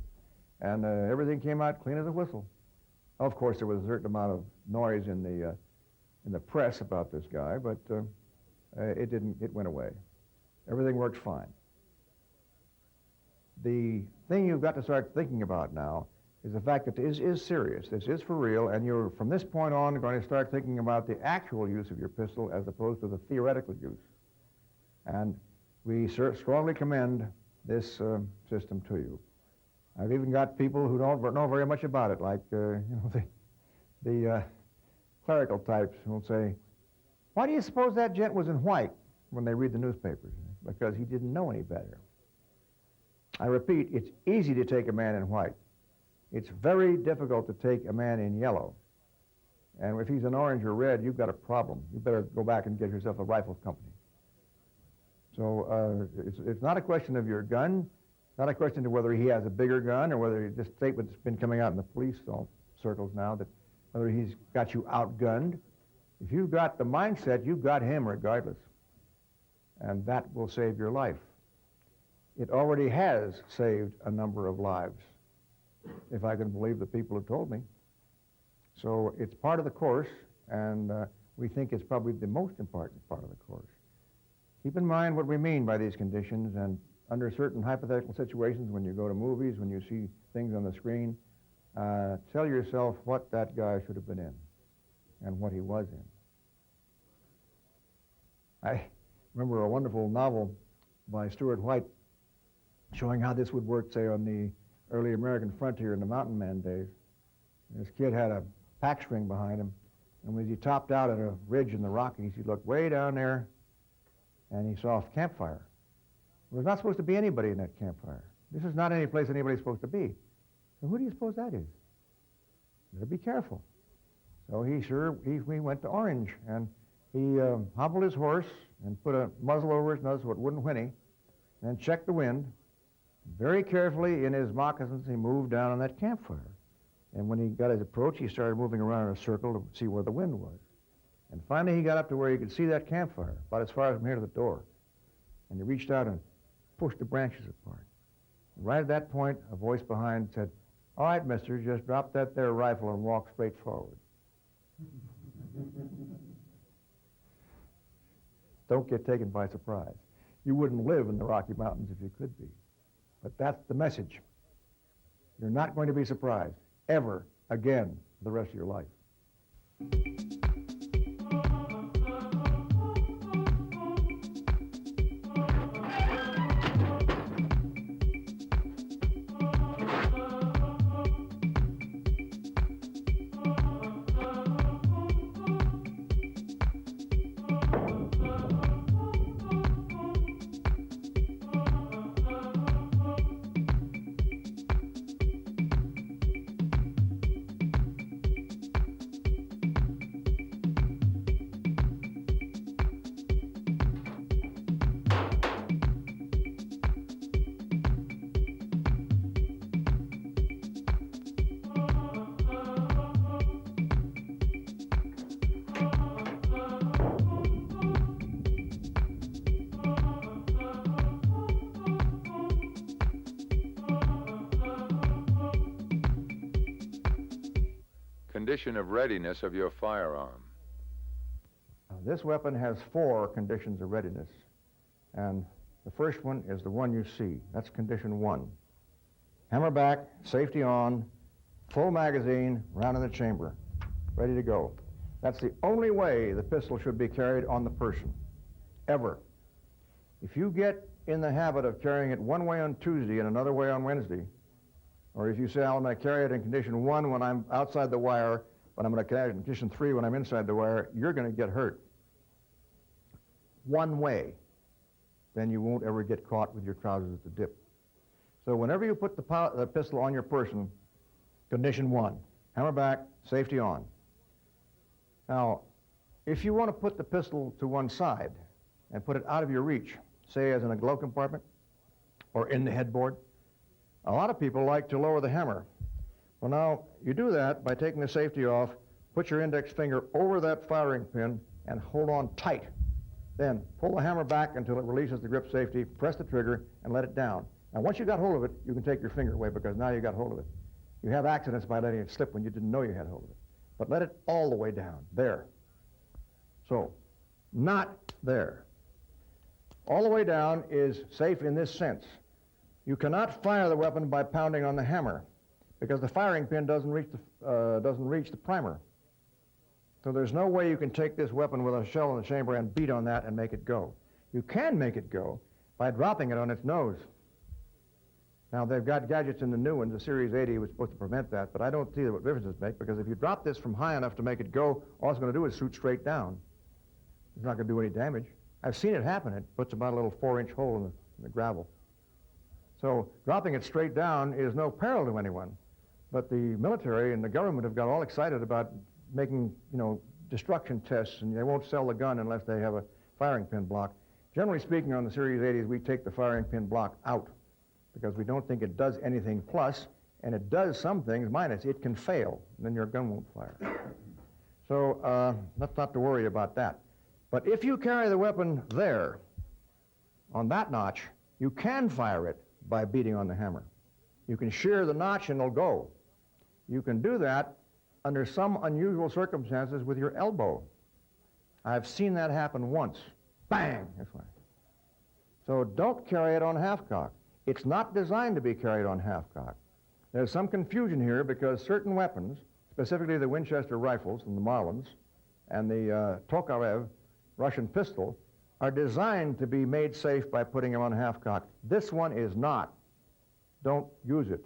And everything came out clean as a whistle. Of course, there was a certain amount of noise in the press about this guy, but it went away. Everything worked fine. The thing you've got to start thinking about now is the fact that this is serious. This is for real, and you're, from this point on, going to start thinking about the actual use of your pistol as opposed to the theoretical use. And we strongly commend this system to you. I've even got people who don't know very much about it, like the clerical types who will say, "Why do you suppose that gent was in white?" when they read the newspapers? Because he didn't know any better. I repeat, it's easy to take a man in white. It's very difficult to take a man in yellow. And if he's in orange or red, you've got a problem. You better go back and get yourself a rifle company. So it's not a question of your gun, not a question of whether he has a bigger gun, or whether this statement's been coming out in the police circles now, that whether he's got you outgunned. If you've got the mindset, you've got him regardless. And that will save your life. It already has saved a number of lives, if I can believe the people who told me. So it's part of the course, and we think it's probably the most important part of the course. Keep in mind what we mean by these conditions, and under certain hypothetical situations, when you go to movies, when you see things on the screen, tell yourself what that guy should have been in and what he was in. I remember a wonderful novel by Stuart White showing how this would work, say, on the early American frontier in the mountain man days. This kid had a pack string behind him, and when he topped out at a ridge in the Rockies, he looked way down there, and he saw a campfire. There was not supposed to be anybody in that campfire. This is not any place anybody's supposed to be. So who do you suppose that is? You better be careful. So he went to orange, and he hobbled his horse and put a muzzle over his nose so it wouldn't whinny, and checked the wind. Very carefully, in his moccasins, he moved down on that campfire. And when he got his approach, he started moving around in a circle to see where the wind was. And finally, he got up to where he could see that campfire, about as far as from here to the door. And he reached out and pushed the branches apart. Right at that point, a voice behind said, "All right, mister, just drop that there rifle and walk straight forward." Don't get taken by surprise. You wouldn't live in the Rocky Mountains if you could be. But that's the message. You're not going to be surprised ever again for the rest of your life. Condition of readiness of your firearm. Now, this weapon has 4 conditions of readiness, and the first one is the one you see. That's condition 1. Hammer back, safety on, full magazine, round in the chamber, ready to go. That's the only way the pistol should be carried on the person, ever. If you get in the habit of carrying it one way on Tuesday and another way on Wednesday, or if you say, I'm going to carry it in condition 1 when I'm outside the wire, but I'm going to carry it in condition 3 when I'm inside the wire, you're going to get hurt. One way. Then you won't ever get caught with your trousers at the dip. So whenever you put the pistol on your person, condition 1, hammer back, safety on. Now, if you want to put the pistol to one side and put it out of your reach, say as in a glove compartment or in the headboard, a lot of people like to lower the hammer. Well, now, you do that by taking the safety off, put your index finger over that firing pin, and hold on tight. Then pull the hammer back until it releases the grip safety, press the trigger, and let it down. Now, once you got hold of it, you can take your finger away because now you got hold of it. You have accidents by letting it slip when you didn't know you had hold of it. But let it all the way down, there. So, not there. All the way down is safe in this sense. You cannot fire the weapon by pounding on the hammer because the firing pin doesn't reach the primer. So there's no way you can take this weapon with a shell in the chamber and beat on that and make it go. You can make it go by dropping it on its nose. Now, they've got gadgets in the new ones. The Series 80 was supposed to prevent that, but I don't see what difference it makes because if you drop this from high enough to make it go, all it's going to do is shoot straight down. It's not going to do any damage. I've seen it happen. It puts about a little 4-inch hole in the gravel. So dropping it straight down is no peril to anyone. But the military and the government have got all excited about making, destruction tests, and they won't sell the gun unless they have a firing pin block. Generally speaking, on the Series 80s, we take the firing pin block out because we don't think it does anything plus, and it does some things minus. It can fail, and then your gun won't fire. So that's not to worry about that. But if you carry the weapon there, on that notch, you can fire it by beating on the hammer. You can shear the notch and it'll go. You can do that under some unusual circumstances with your elbow. I've seen that happen once. Bang! This way. So don't carry it on half-cock. It's not designed to be carried on half-cock. There's some confusion here because certain weapons, specifically the Winchester rifles and the Marlins and the Tokarev Russian pistol, are designed to be made safe by putting them on half-cock. This one is not. Don't use it.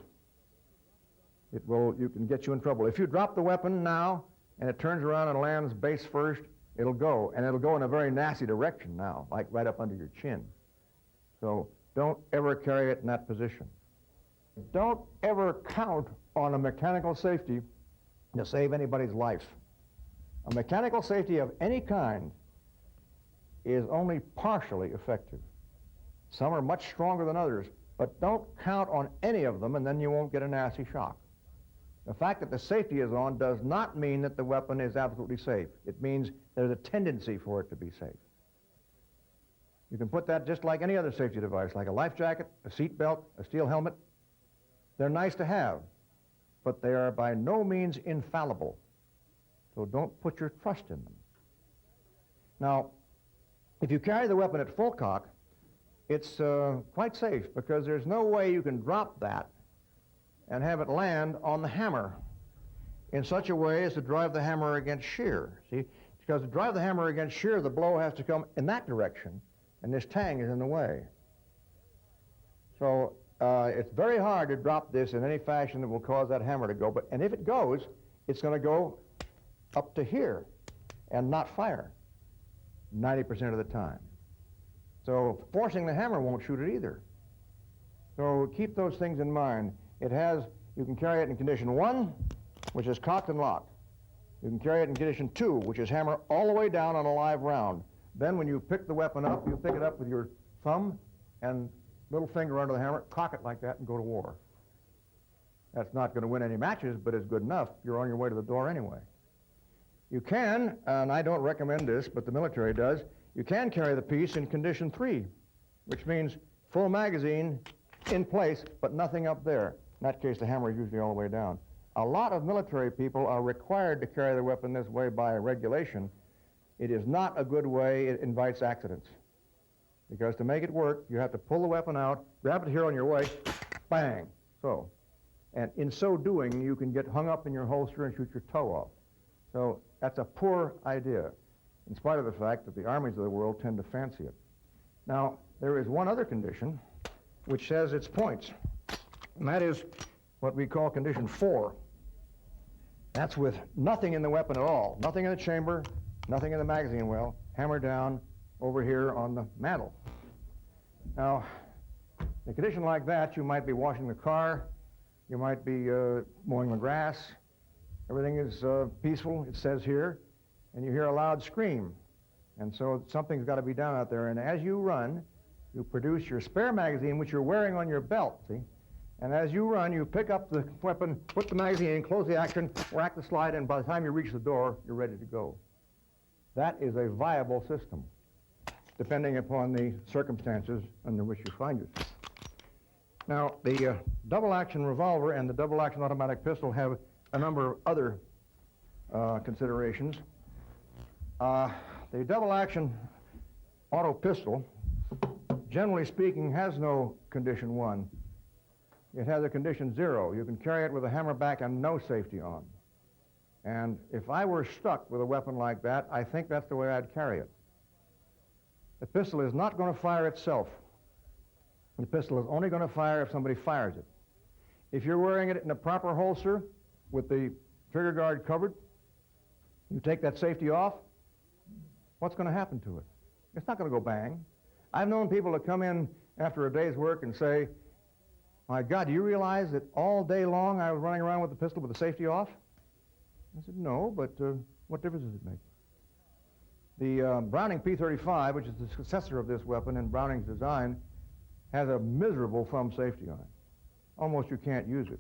You can get you in trouble. If you drop the weapon now and it turns around and lands base first, it'll go, and it'll go in a very nasty direction now, like right up under your chin. So don't ever carry it in that position. Don't ever count on a mechanical safety to save anybody's life. A mechanical safety of any kind is only partially effective. Some are much stronger than others, but don't count on any of them and then you won't get a nasty shock. The fact that the safety is on does not mean that the weapon is absolutely safe. It means there's a tendency for it to be safe. You can put that just like any other safety device, like a life jacket, a seat belt, a steel helmet. They're nice to have, but they are by no means infallible. So don't put your trust in them. Now, if you carry the weapon at full cock, it's quite safe because there's no way you can drop that and have it land on the hammer in such a way as to drive the hammer against shear. See, because to drive the hammer against shear, the blow has to come in that direction, and this tang is in the way. So it's very hard to drop this in any fashion that will cause that hammer to go, and if it goes, it's going to go up to here and not fire 90% of the time. So forcing the hammer won't shoot it either. So keep those things in mind. You can carry it in condition 1, which is cocked and locked. You can carry it in condition 2, which is hammer all the way down on a live round. Then when you pick the weapon up, you pick it up with your thumb and little finger under the hammer, cock it like that, and go to war. That's not going to win any matches, but it's good enough. You're on your way to the door anyway. You can, and I don't recommend this, but the military does, you can carry the piece in condition 3, which means full magazine in place, but nothing up there. In that case, the hammer is usually all the way down. A lot of military people are required to carry their weapon this way by regulation. It is not a good way. It invites accidents. Because to make it work, you have to pull the weapon out, grab it here on your waist, bang, so. And in so doing, you can get hung up in your holster and shoot your toe off. So that's a poor idea, in spite of the fact that the armies of the world tend to fancy it. Now, there is one other condition which has its points, and that is what we call condition 4. That's with nothing in the weapon at all, nothing in the chamber, nothing in the magazine well, hammer down over here on the mantle. Now, in a condition like that, you might be washing the car, you might be mowing the grass, everything is peaceful, it says here, and you hear a loud scream. And so something's got to be done out there, and as you run, you produce your spare magazine, which you're wearing on your belt, see? And as you run, you pick up the weapon, put the magazine in, close the action, whack the slide, and by the time you reach the door, you're ready to go. That is a viable system, depending upon the circumstances under which you find yourself. Now, the double-action revolver and the double-action automatic pistol have a number of other considerations. The double-action auto pistol, generally speaking, has no condition 1. It has a condition 0. You can carry it with a hammer back and no safety on. And if I were stuck with a weapon like that, I think that's the way I'd carry it. The pistol is not going to fire itself. The pistol is only going to fire if somebody fires it. If you're wearing it in a proper holster with the trigger guard covered, you take that safety off, what's going to happen to it? It's not going to go bang. I've known people to come in after a day's work and say, my God, do you realize that all day long I was running around with the pistol with the safety off? I said, no, but what difference does it make? The Browning P-35, which is the successor of this weapon in Browning's design, has a miserable thumb safety on it. Almost you can't use it.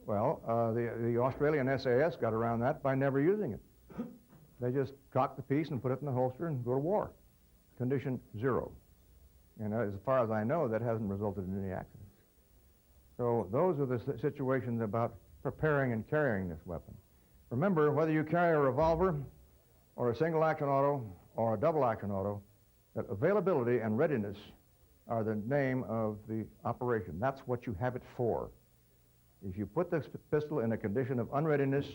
Well, the Australian SAS got around that by never using it. They just cocked the piece and put it in the holster and go to war. Condition 0. And as far as I know, that hasn't resulted in any accidents. So those are the situations about preparing and carrying this weapon. Remember, whether you carry a revolver or a single-action auto or a double-action auto, that availability and readiness are the name of the operation. That's what you have it for. If you put this pistol in a condition of unreadiness,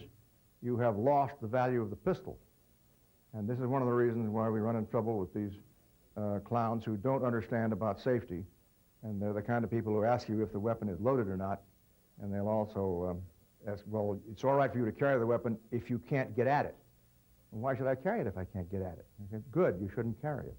you have lost the value of the pistol. And this is one of the reasons why we run into trouble with these clowns who don't understand about safety. And they're the kind of people who ask you if the weapon is loaded or not. And they'll also ask, well, it's all right for you to carry the weapon if you can't get at it. And why should I carry it if I can't get at it? I say, good, you shouldn't carry it.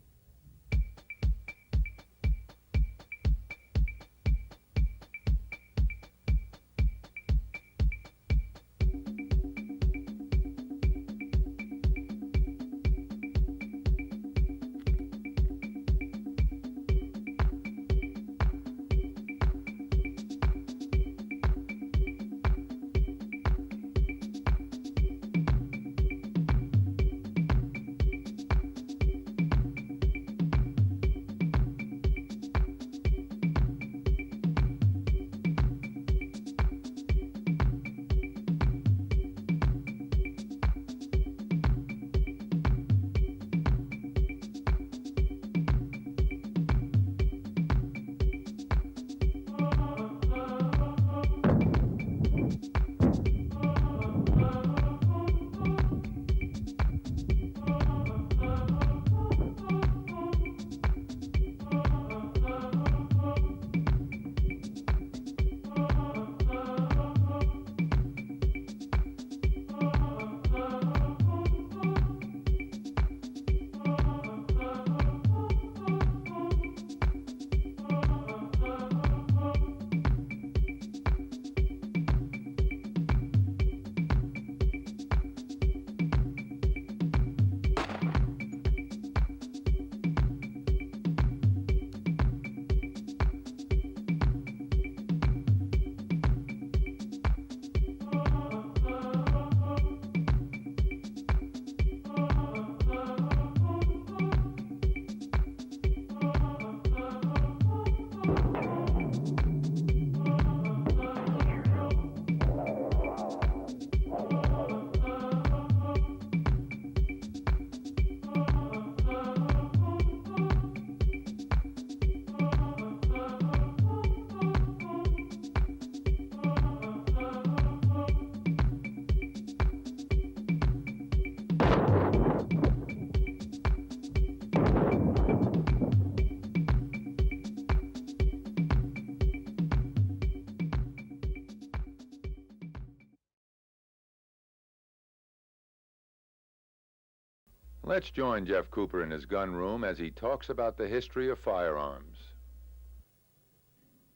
Let's join Jeff Cooper in his gun room as he talks about the history of firearms.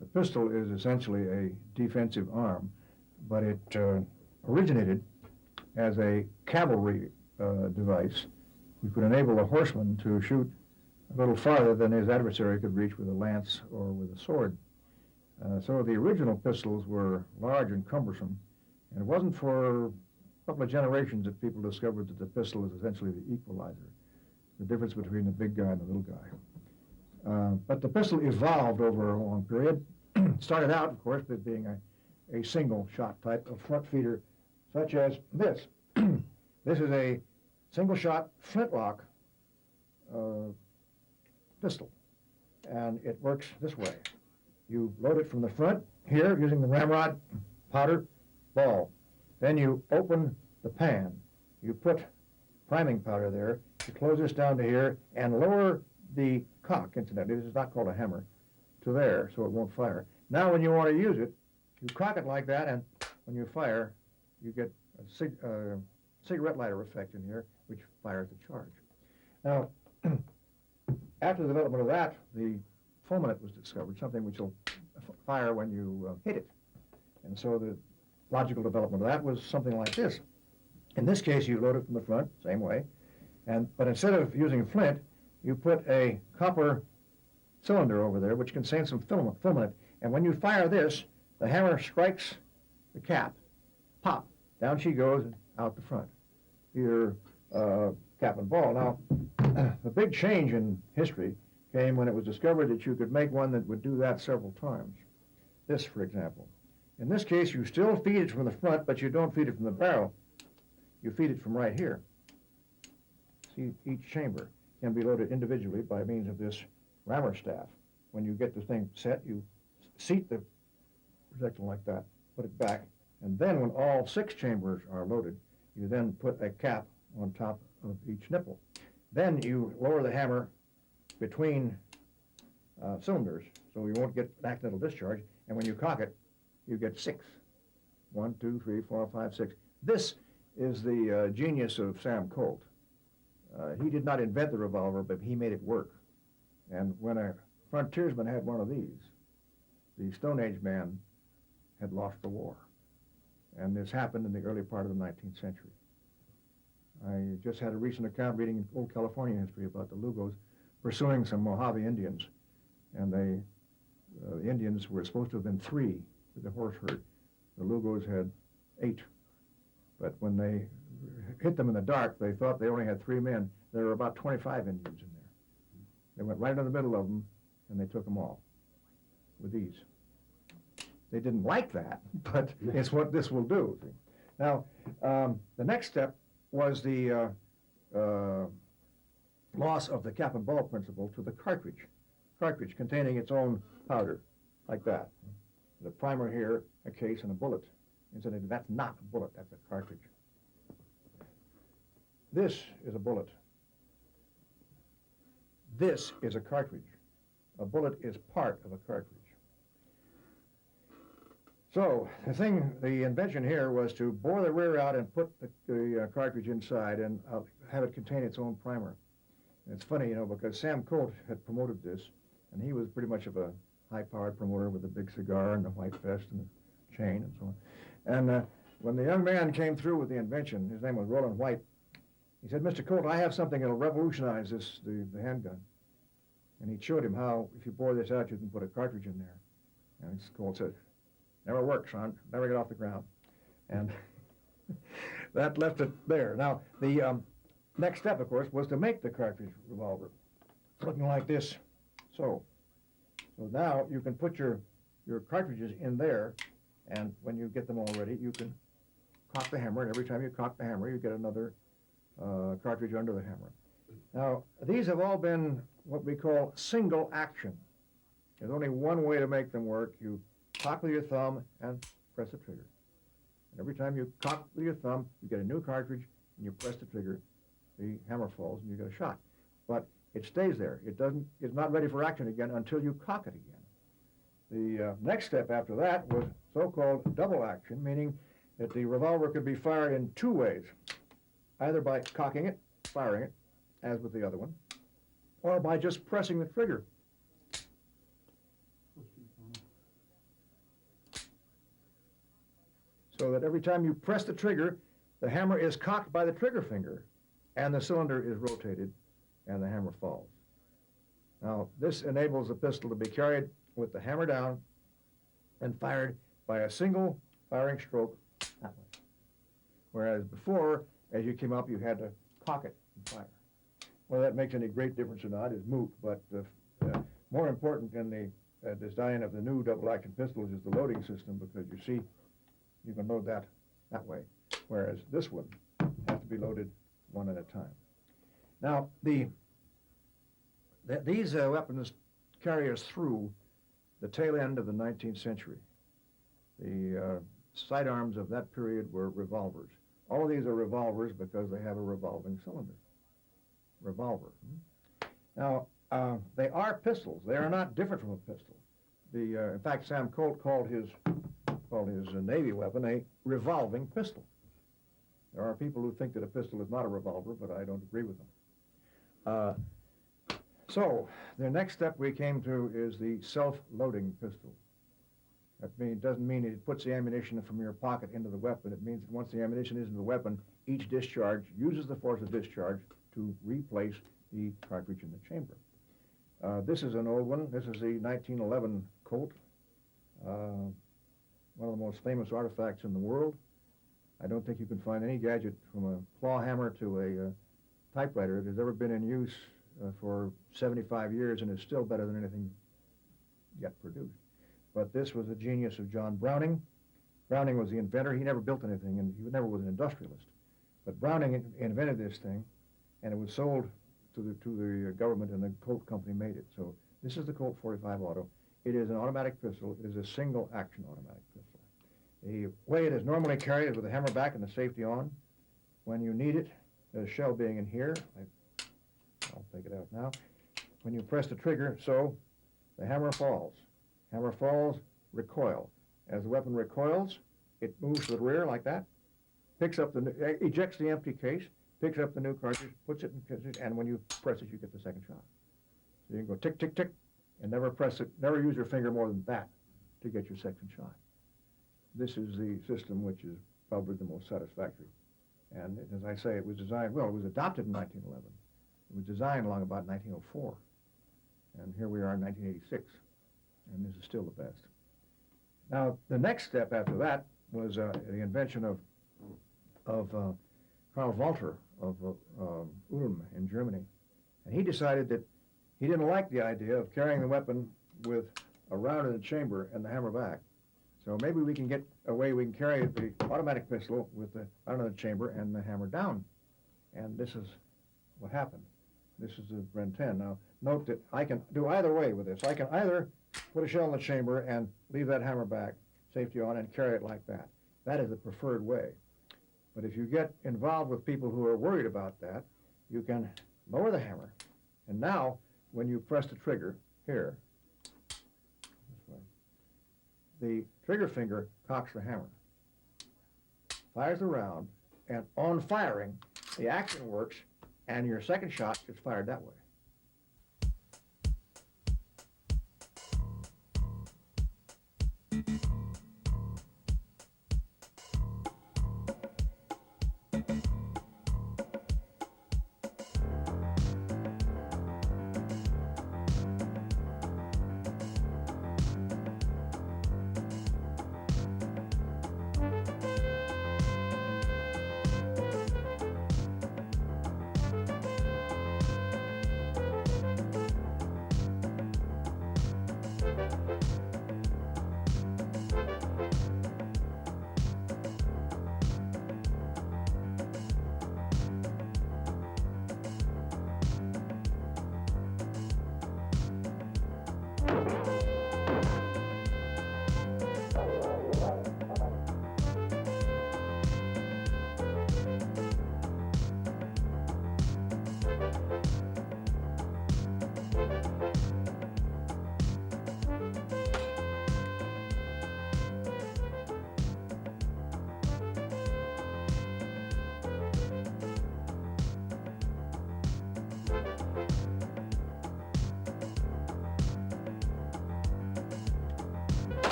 The pistol is essentially a defensive arm, but it originated as a cavalry device which would enable a horseman to shoot a little farther than his adversary could reach with a lance or with a sword. So the original pistols were large and cumbersome, and it wasn't for a couple of generations that people discovered that the pistol was essentially the equalizer, the difference between the big guy and the little guy. But the pistol evolved over a long period. Started out, of course, with being a single shot type of front feeder, such as this. This is a single shot flintlock pistol, and it works this way. You load it from the front here using the ramrod, powder, ball. Then you open the pan. You put priming powder there. You close this down to here and lower the cock, incidentally, this is not called a hammer, to there so it won't fire. Now when you want to use it, you cock it like that, and when you fire, you get a cigarette lighter effect in here, which fires the charge. Now, after the development of that, the fulminate was discovered, something which will fire when you hit it. And so the logical development of that was something like this. In this case, you load it from the front, same way, but instead of using flint, you put a copper cylinder over there, which contains some fulminate. And when you fire this, the hammer strikes the cap, pop, down she goes out the front, either cap and ball. Now, the big change in history came when it was discovered that you could make one that would do that several times. This, for example. In this case, you still feed it from the front, but you don't feed it from the barrel. You feed it from right here. See, each chamber can be loaded individually by means of this rammer staff. When you get the thing set, you seat the projectile like that, put it back, and then when all 6 chambers are loaded, you then put a cap on top of each nipple. Then you lower the hammer between cylinders, so you won't get an accidental discharge, and when you cock it, you get 6. 1, 2, 3, 4, 5, 6. This is the genius of Sam Colt. He did not invent the revolver, but he made it work. And when a frontiersman had one of these, the Stone Age man had lost the war. And this happened in the early part of the 19th century. I just had a recent account reading old California history about the Lugos pursuing some Mojave Indians. And the Indians were supposed to have been 3 with the horse herd. The Lugos had 8. But when they hit them in the dark, they thought they only had 3 men. There were about 25 Indians in there. They went right in the middle of them, and they took them all with ease. They didn't like that, but it's what this will do. See? Now, the next step was the loss of the cap and ball principle to the cartridge containing its own powder, like that. The primer here, a case, and a bullet. Incidentally, that's not a bullet, that's a cartridge. This is a bullet. This is a cartridge. A bullet is part of a cartridge. So the invention here was to bore the rear out and put the cartridge inside and have it contain its own primer. And it's funny, because Sam Colt had promoted this, and he was pretty much of a high-powered promoter with a big cigar and a white vest and a chain and so on. And when the young man came through with the invention, his name was Roland White, he said, "Mr. Colt, I have something that'll revolutionize the handgun." And he showed him how, if you bore this out, you can put a cartridge in there. And Colt said, "Never worked, son. Never get off the ground." And that left it there. Now, the next step, of course, was to make the cartridge revolver. Looking like this. So now you can put your cartridges in there, and when you get them all ready, you can cock the hammer, and every time you cock the hammer, you get another cartridge under the hammer. Now, these have all been what we call single action. There's only one way to make them work. You cock with your thumb and press the trigger. And every time you cock with your thumb, you get a new cartridge, and you press the trigger, the hammer falls, and you get a shot. But it stays there. It's not ready for action again until you cock it again. The next step after that was so-called double action, meaning that the revolver could be fired in 2 ways, either by cocking it, firing it, as with the other one, or by just pressing the trigger. So that every time you press the trigger, the hammer is cocked by the trigger finger, and the cylinder is rotated, and the hammer falls. Now, this enables the pistol to be carried with the hammer down and fired by a single firing stroke that way. Whereas before, as you came up, you had to cock it and fire. Whether that makes any great difference or not is moot, but more important in the design of the new double-action pistols is the loading system, because you see, you can load that way, whereas this one has to be loaded one at a time. Now, these weapons carry us through the tail end of the 19th century. The sidearms of that period were revolvers. All of these are revolvers because they have a revolving cylinder. Revolver. Now, they are pistols. They are not different from a pistol. In fact, Sam Colt called his Navy weapon a revolving pistol. There are people who think that a pistol is not a revolver, but I don't agree with them. So, the next step we came to is the self-loading pistol. That doesn't mean it puts the ammunition from your pocket into the weapon. It means that once the ammunition is in the weapon, each discharge uses the force of discharge to replace the cartridge in the chamber. This is an old one. This is the 1911 Colt, one of the most famous artifacts in the world. I don't think you can find any gadget from a claw hammer to a typewriter that has ever been in use for 75 years and is still better than anything yet produced. But this was the genius of John Browning. Browning was the inventor. He never built anything, and he never was an industrialist. But Browning invented this thing, and it was sold to the government, and the Colt company made it. So this is the Colt 45 Auto. It is an automatic pistol. It is a single-action automatic pistol. The way it is normally carried is with the hammer back and the safety on. When you need it, the shell being in here, I'll take it out now. When you press the trigger, so the hammer falls. Hammer falls, recoil. As the weapon recoils, it moves to the rear like that, ejects the empty case, picks up the new cartridge, puts it in, and when you press it, you get the second shot. So you can go tick, tick, tick, and never press it, never use your finger more than that to get your second shot. This is the system which is probably the most satisfactory. And as I say, it was designed, well, it was adopted in 1911. It was designed along about 1904. And here we are in 1986. And this is still the best. Now, the next step after that was the invention of Karl Walter of Ulm in Germany. And he decided that he didn't like the idea of carrying the weapon with a round in the chamber and the hammer back. So maybe we can get a way we can carry the automatic pistol with the round in the chamber and the hammer down. And this is what happened. This is the Bren 10. Now, note that I can do either way with this. I can either put a shell in the chamber and leave that hammer back, safety on, and carry it like that. That is the preferred way. But if you get involved with people who are worried about that, you can lower the hammer. And now, when you press the trigger here, this way, the trigger finger cocks the hammer, fires the round, and on firing, the action works, and your second shot is fired that way.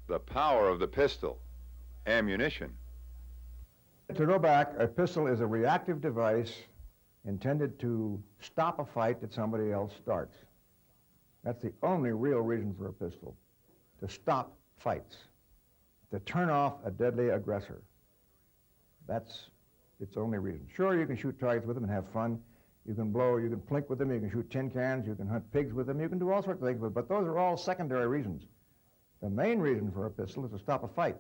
The power of the pistol. Ammunition. To go back, a pistol is a reactive device intended to stop a fight that somebody else starts. That's the only real reason for a pistol, to stop fights, to turn off a deadly aggressor. That's its only reason. Sure, you can shoot targets with them and have fun. You can blow, you can plink with them, you can shoot tin cans, you can hunt pigs with them, you can do all sorts of things with them, but those are all secondary reasons. The main reason for a pistol is to stop a fight.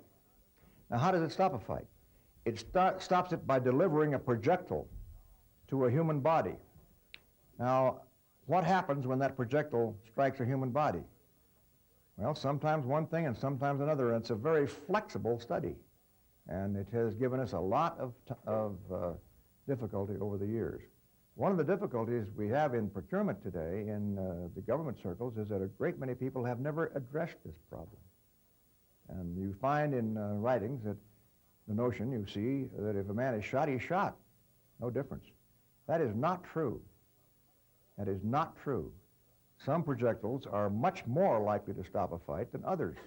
Now, how does it stop a fight? It stops it by delivering a projectile to a human body. Now, what happens when that projectile strikes a human body? Well, sometimes one thing and sometimes another, and it's a very flexible study. And it has given us a lot of difficulty over the years. One of the difficulties we have in procurement today in the government circles is that a great many people have never addressed this problem. And you find in writings that the notion, you see, that if a man is shot, he's shot. No difference. That is not true. That is not true. Some projectiles are much more likely to stop a fight than others.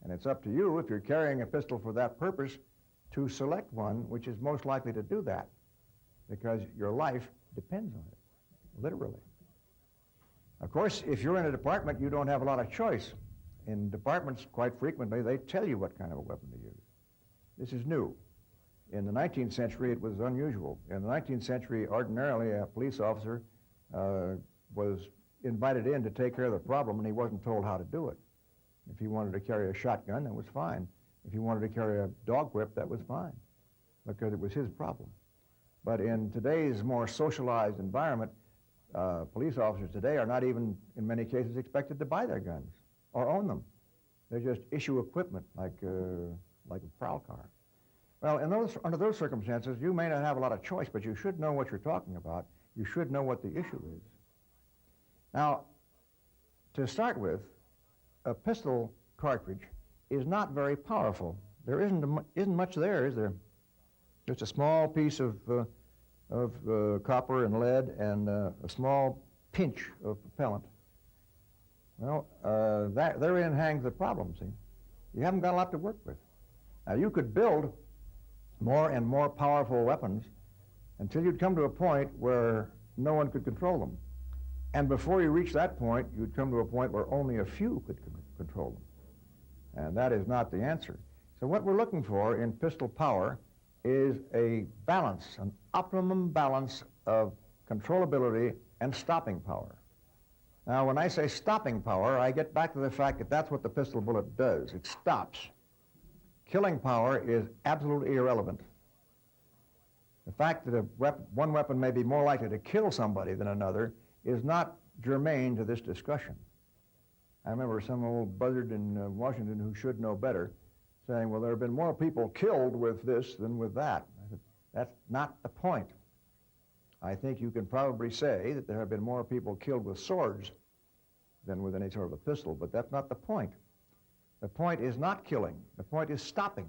And it's up to you, if you're carrying a pistol for that purpose, to select one which is most likely to do that, because your life depends on it, literally. Of course, if you're in a department, you don't have a lot of choice. In departments, quite frequently, they tell you what kind of a weapon to use. This is new. In the 19th century, it was unusual. In the 19th century, ordinarily, a police officer was invited in to take care of the problem, and he wasn't told how to do it. If he wanted to carry a shotgun, that was fine. If he wanted to carry a dog whip, that was fine, because it was his problem. But in today's more socialized environment, police officers today are not even, in many cases, expected to buy their guns or own them. They just issue equipment like a prowl car. Well, under those circumstances, you may not have a lot of choice, but you should know what you're talking about. You should know what the issue is. Now, to start with, a pistol cartridge is not very powerful. There isn't much there, is there? Just a small piece of copper and lead and a small pinch of propellant. Well, therein hangs the problem, see? You haven't got a lot to work with. Now, you could build more and more powerful weapons until you'd come to a point where no one could control them. And before you reach that point, you'd come to a point where only a few could control them. And that is not the answer. So what we're looking for in pistol power is a balance, an optimum balance of controllability and stopping power. Now, when I say stopping power, I get back to the fact that that's what the pistol bullet does. It stops. Killing power is absolutely irrelevant. The fact that one weapon may be more likely to kill somebody than another is not germane to this discussion. I remember some old buzzard in Washington who should know better saying, well, there have been more people killed with this than with that. I said, that's not the point. I think you can probably say that there have been more people killed with swords than with any sort of a pistol, but that's not the point. The point is not killing. The point is stopping.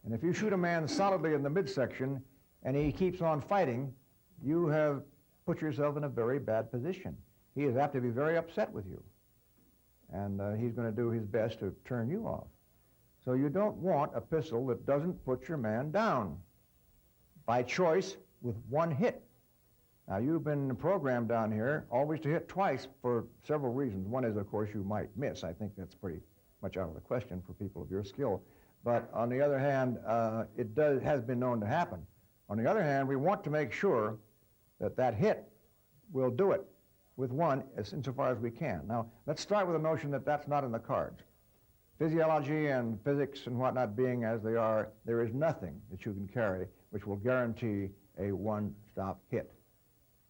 And if you shoot a man solidly in the midsection and he keeps on fighting, you have put yourself in a very bad position. He is apt to be very upset with you. And he's going to do his best to turn you off. So you don't want a pistol that doesn't put your man down by choice with one hit. Now, you've been programmed down here always to hit twice for several reasons. One is, of course, you might miss. I think that's pretty much out of the question for people of your skill. But on the other hand, it has been known to happen. On the other hand, we want to make sure that that hit will do it with one insofar as we can. Now, let's start with the notion that that's not in the cards. Physiology and physics and whatnot being as they are, there is nothing that you can carry which will guarantee a one-stop hit.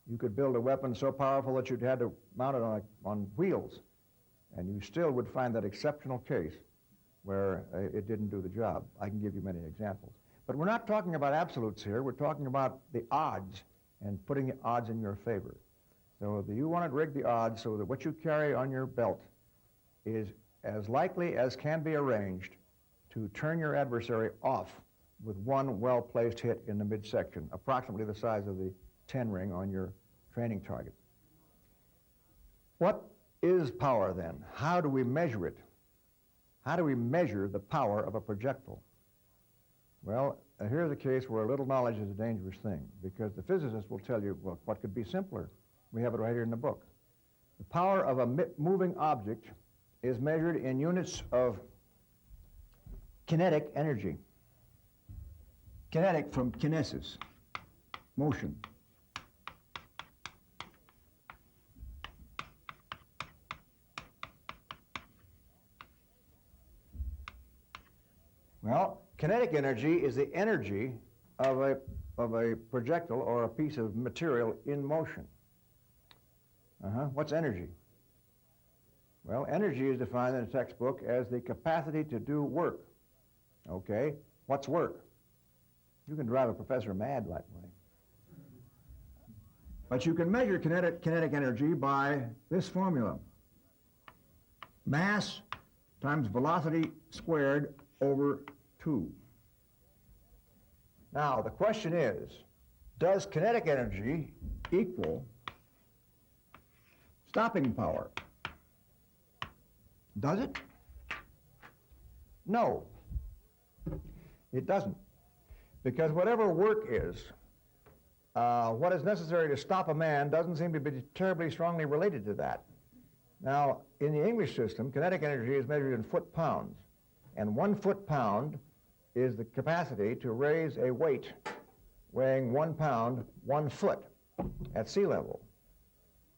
You could build a weapon so powerful that you'd had to mount it on wheels, and you still would find that exceptional case where it didn't do the job. I can give you many examples. But we're not talking about absolutes here. We're talking about the odds and putting the odds in your favor. So you want to rig the odds so that what you carry on your belt is as likely as can be arranged to turn your adversary off with one well-placed hit in the midsection, approximately the size of the 10 ring on your training target. What is power then? How do we measure it? How do we measure the power of a projectile? Well, here's a case where a little knowledge is a dangerous thing, because the physicists will tell you, well, what could be simpler? We have it right here in the book. The power of a moving object is measured in units of kinetic energy. Kinetic from kinesis, motion. Well, kinetic energy is the energy of a projectile or a piece of material in motion. What's energy? Well, energy is defined in a textbook as the capacity to do work. Okay, what's work? You can drive a professor mad that way. But you can measure kinetic energy by this formula. Mass times velocity squared over 2. Now, the question is, does kinetic energy equal stopping power? Does it? No, it doesn't. Because whatever work is, what is necessary to stop a man doesn't seem to be terribly strongly related to that. Now, in the English system, kinetic energy is measured in foot-pounds, and 1 foot-pound is the capacity to raise a weight weighing 1 pound 1 foot at sea level.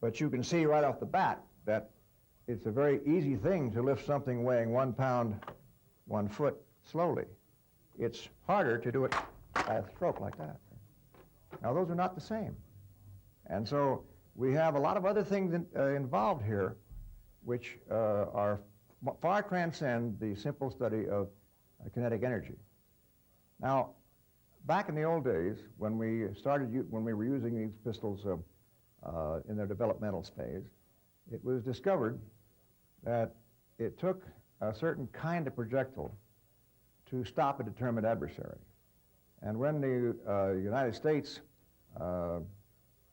But you can see right off the bat that it's a very easy thing to lift something weighing 1 pound 1 foot slowly. It's harder to do it by a stroke like that. Now, those are not the same. And so we have a lot of other things involved here which far transcend the simple study of kinetic energy. Now, back in the old days, when we were using these pistols in their developmental phase, it was discovered that it took a certain kind of projectile to stop a determined adversary. And when the United States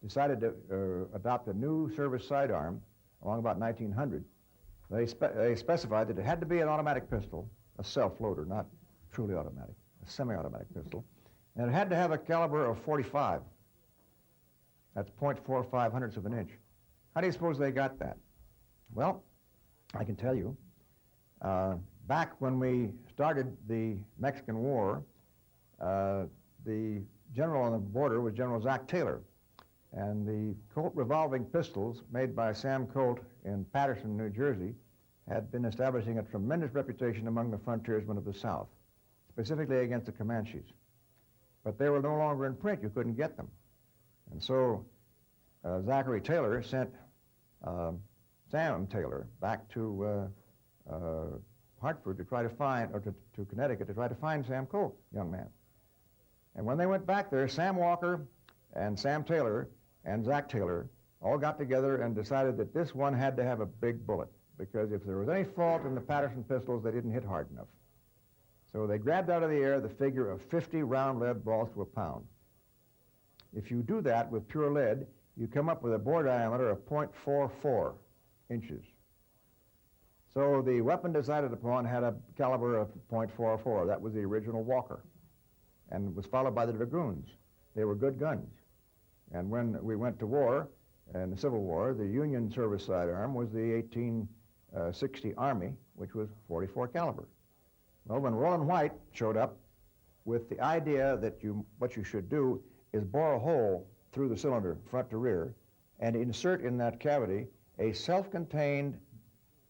decided to adopt a new service sidearm along about 1900, they specified that it had to be an automatic pistol, a self-loader, not truly automatic, a semi-automatic pistol, and it had to have a caliber of 45. That's 0.45 hundredths of an inch. How do you suppose they got that? Well, I can tell you. Back when we started the Mexican War, the general on the border was General Zach Taylor, and the Colt revolving pistols made by Sam Colt in Paterson, New Jersey, had been establishing a tremendous reputation among the frontiersmen of the South, specifically against the Comanches. But they were no longer in print. You couldn't get them. And so Zachary Taylor sent Sam Taylor back to Hartford to try to find, or to Connecticut to try to find Sam Colt, young man. And when they went back there, Sam Walker and Sam Taylor and Zach Taylor all got together and decided that this one had to have a big bullet, because if there was any fault in the Patterson pistols, they didn't hit hard enough. So they grabbed out of the air the figure of 50 round lead balls to a pound. If you do that with pure lead, you come up with a bore diameter of 0.44 inches. So the weapon decided upon had a caliber of 0.44. That was the original Walker, and was followed by the Dragoons. They were good guns. And when we went to war, in the Civil War, the Union service sidearm was the 1860 Army, which was 44 caliber. Well, when Roland White showed up with the idea that what you should do is bore a hole through the cylinder, front to rear, and insert in that cavity a self-contained,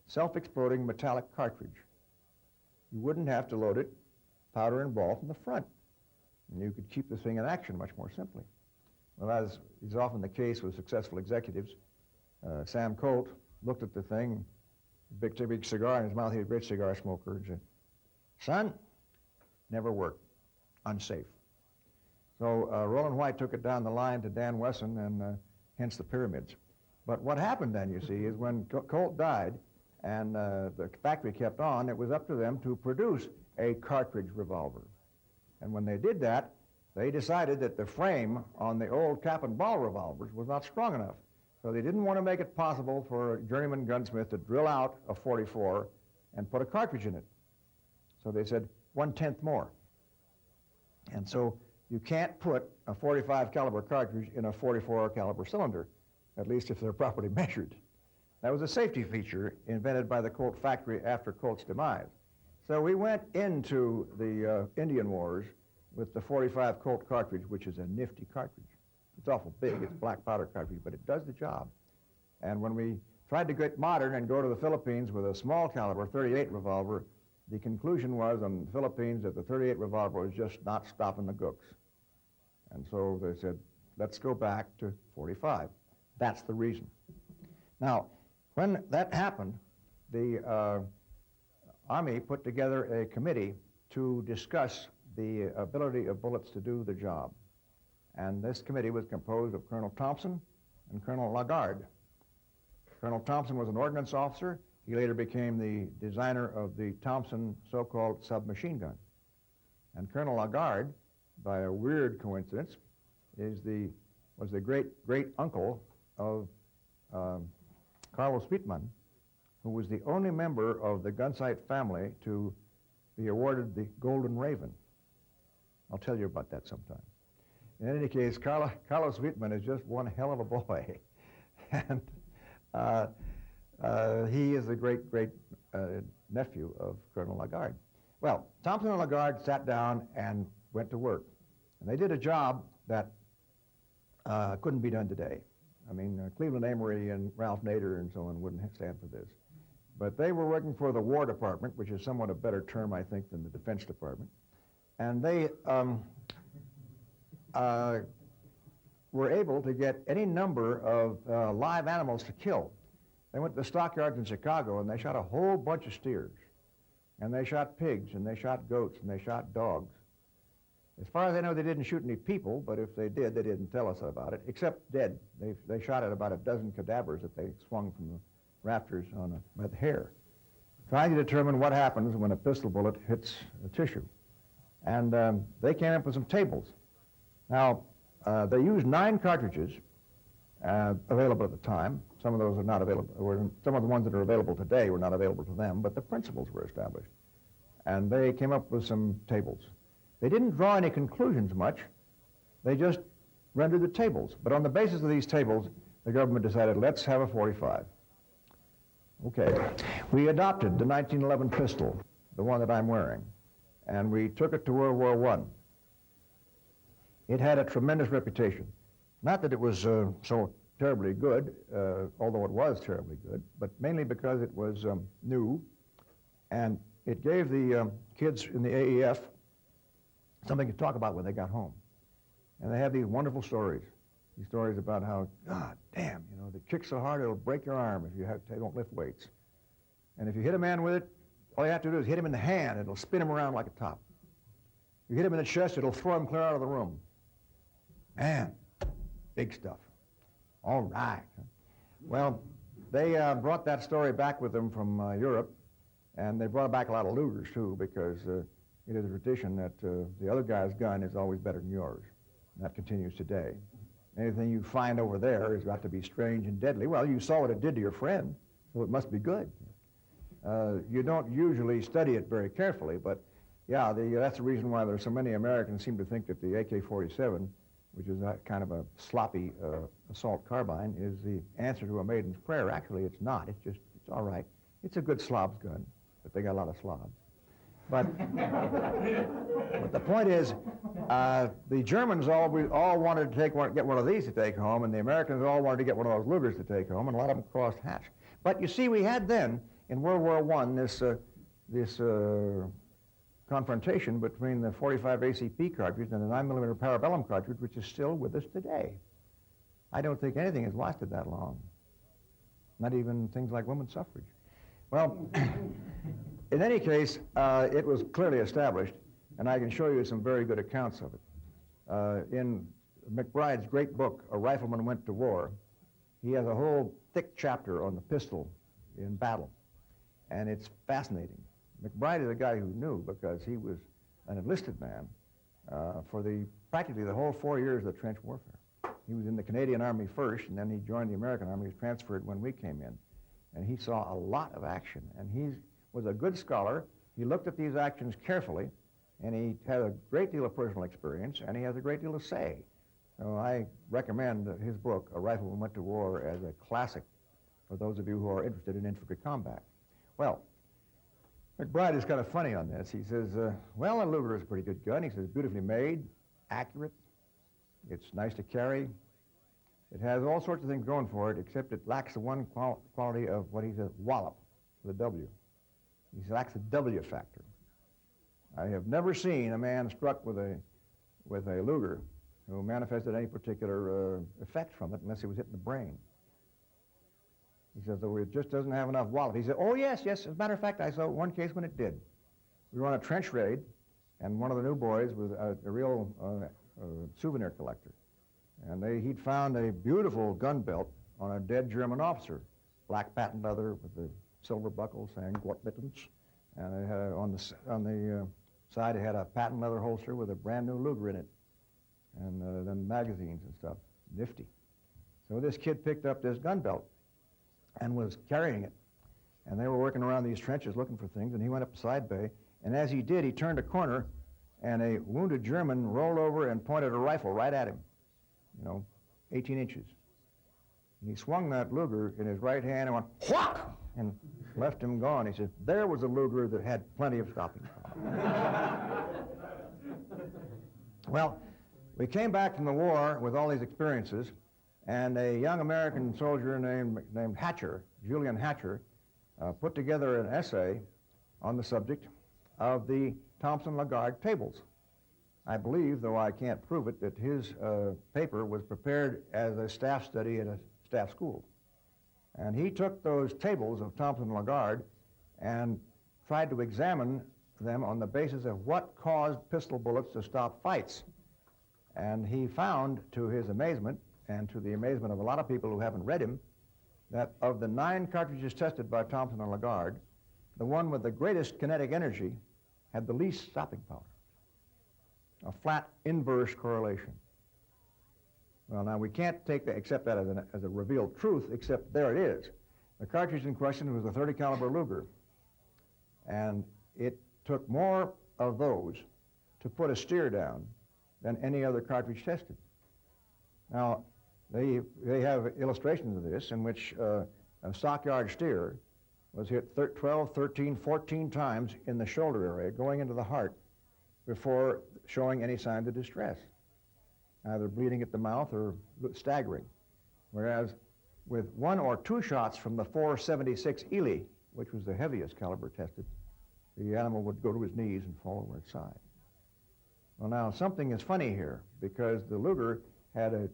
self-exploding metallic cartridge. You wouldn't have to load it, powder and ball from the front. And you could keep the thing in action much more simply. Well, as is often the case with successful executives, Sam Colt looked at the thing, big cigar in his mouth. He was a great cigar smoker. Son, never worked. Unsafe. So Roland White took it down the line to Dan Wesson, and hence the pyramids. But what happened then, you see, is when Colt died and the factory kept on, it was up to them to produce a cartridge revolver. And when they did that, they decided that the frame on the old cap and ball revolvers was not strong enough. So they didn't want to make it possible for a journeyman gunsmith to drill out a 44 and put a cartridge in it. So they said 1/10 more. And so you can't put a 45 caliber cartridge in a 44 caliber cylinder, at least if they're properly measured. That was a safety feature invented by the Colt factory after Colt's demise. So we went into the Indian Wars with the 45 Colt cartridge, which is a nifty cartridge. It's awful big. It's black powder cartridge, but it does the job. And when we tried to get modern and go to the Philippines with a small caliber 38 revolver, the conclusion was on the Philippines that the 38 revolver was just not stopping the gooks. And so they said, let's go back to 45. That's the reason. Now, when that happened, the Army put together a committee to discuss the ability of bullets to do the job. And this committee was composed of Colonel Thompson and Colonel Lagarde. Colonel Thompson was an ordnance officer. He later became the designer of the Thompson so-called submachine gun. And Colonel Lagarde, by a weird coincidence, was the great-uncle of Carlos Wittmann, who was the only member of the Gunsite family to be awarded the Golden Raven. I'll tell you about that sometime. In any case, Carlos Wittmann is just one hell of a boy. And he is the great nephew of Colonel Lagarde. Well, Thompson and Lagarde sat down and went to work. And they did a job that couldn't be done today. I mean, Cleveland Amory and Ralph Nader and so on wouldn't stand for this. But they were working for the War Department, which is somewhat a better term, I think, than the Defense Department. And they were able to get any number of live animals to kill. They went to the stockyards in Chicago, and they shot a whole bunch of steers. And they shot pigs, and they shot goats, and they shot dogs. As far as I know, they didn't shoot any people, but if they did, they didn't tell us about it, except dead. They shot at about a dozen cadavers that they swung from the rafters by the hair, trying to determine what happens when a pistol bullet hits a tissue. And they came up with some tables. Now, they used 9 cartridges available at the time. Some of those are not available, or some of the ones that are available today were not available to them, but the principles were established. And they came up with some tables. They didn't draw any conclusions much. They just rendered the tables. But on the basis of these tables, the government decided, let's have a 45. Okay. We adopted the 1911 pistol, the one that I'm wearing, and we took it to World War I. It had a tremendous reputation. Not that it was so terribly good, although it was terribly good, but mainly because it was new, and it gave the kids in the AEF something to talk about when they got home. And they have these wonderful stories. These stories about how, God damn, you know, they kick so hard it'll break your arm if you don't lift weights. And if you hit a man with it, all you have to do is hit him in the hand. It'll spin him around like a top. You hit him in the chest, it'll throw him clear out of the room. Man, big stuff. All right. Well, they brought that story back with them from Europe, and they brought back a lot of Lugers, too, because it is a tradition that the other guy's gun is always better than yours. And that continues today. Anything you find over there has got to be strange and deadly. Well, you saw what it did to your friend, so it must be good. You don't usually study it very carefully, but yeah, that's the reason why there's so many Americans seem to think that the AK-47, which is a kind of a sloppy assault carbine, is the answer to a maiden's prayer. Actually, it's not. It's all right. It's a good slob's gun, but they got a lot of slobs. But the point is, the Germans all wanted to get one of these to take home, and the Americans all wanted to get one of those Lugers to take home, and a lot of them crossed hats. But you see, we had then, in World War I, this confrontation between the 45 ACP cartridge and the 9mm Parabellum cartridge, which is still with us today. I don't think anything has lasted that long, not even things like women's suffrage. Well, In any case, it was clearly established, and I can show you some very good accounts of it. In McBride's great book, A Rifleman Went to War, he has a whole thick chapter on the pistol in battle, and it's fascinating. McBride is a guy who knew, because he was an enlisted man for practically the whole 4 years of the trench warfare. He was in the Canadian Army first, and then he joined the American Army. He was transferred when we came in, and he saw a lot of action, and he was a good scholar. He looked at these actions carefully, and he had a great deal of personal experience, and he has a great deal to say. So I recommend his book, A Rifleman Went to War, as a classic for those of you who are interested in infantry combat. Well, McBride is kind of funny on this. He says, well, a Luger is a pretty good gun. He says, beautifully made, accurate, it's nice to carry. It has all sorts of things going for it, except it lacks the one quality of what he says, wallop, with a W. He lacks the W factor. I have never seen a man struck with a Luger who manifested any particular effect from it unless he was hit in the brain. He says, though it just doesn't have enough wallop. He said, oh, yes. As a matter of fact, I saw one case when it did. We were on a trench raid, and one of the new boys was a real souvenir collector. And he'd found a beautiful gun belt on a dead German officer, black patent leather with the silver buckle saying Gort Mittens. And it had on the side, it had a patent leather holster with a brand new Luger in it, and then magazines and stuff. Nifty. So this kid picked up this gun belt and was carrying it. And they were working around these trenches looking for things, and he went up the side bay, and as he did, he turned a corner, and a wounded German rolled over and pointed a rifle right at him, 18 inches. And he swung that Luger in his right hand and went, whack, and left him gone. He said, there was a Luger that had plenty of stopping power. Well, we came back from the war with all these experiences, and a young American soldier named Hatcher, Julian Hatcher, put together an essay on the subject of the Thompson-Lagarde tables. I believe, though I can't prove it, that his paper was prepared as a staff study at a staff school. And he took those tables of Thompson-Lagarde and tried to examine them on the basis of what caused pistol bullets to stop fights. And he found, to his amazement, and to the amazement of a lot of people who haven't read him, that of the 9 cartridges tested by Thompson and Lagarde, the one with the greatest kinetic energy had the least stopping power. A flat inverse correlation. Well, now we can't accept that as a revealed truth, except there it is. The cartridge in question was a 30 caliber Luger, and it took more of those to put a steer down than any other cartridge tested. Now, they have illustrations of this in which a stockyard steer was hit 12, 13, 14 times in the shoulder area, going into the heart, before showing any signs of distress, either bleeding at the mouth or staggering. Whereas with 1 or 2 shots from the 476 Ely, which was the heaviest caliber tested, the animal would go to his knees and fall over its side. Well, now, something is funny here, because the Luger had an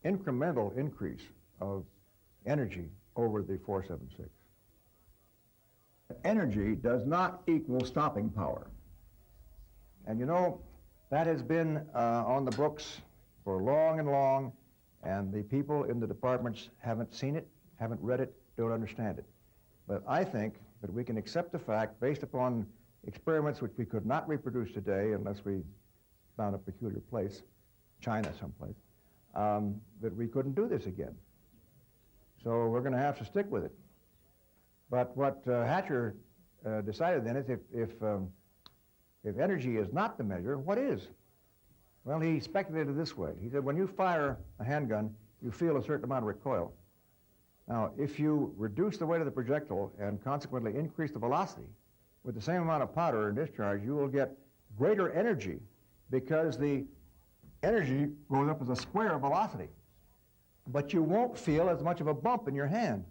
incremental increase of energy over the 476. Energy does not equal stopping power. And that has been on the books for long and long, and the people in the departments haven't seen it, haven't read it, don't understand it. But I think that we can accept the fact, based upon experiments which we could not reproduce today unless we found a peculiar place, China someplace, that we couldn't do this again. So we're going to have to stick with it. But what Hatcher decided then is if energy is not the measure, what is? Well, he speculated this way. He said, when you fire a handgun, you feel a certain amount of recoil. Now, if you reduce the weight of the projectile and consequently increase the velocity with the same amount of powder and discharge, you will get greater energy, because the energy goes up as a square of velocity. But you won't feel as much of a bump in your hand.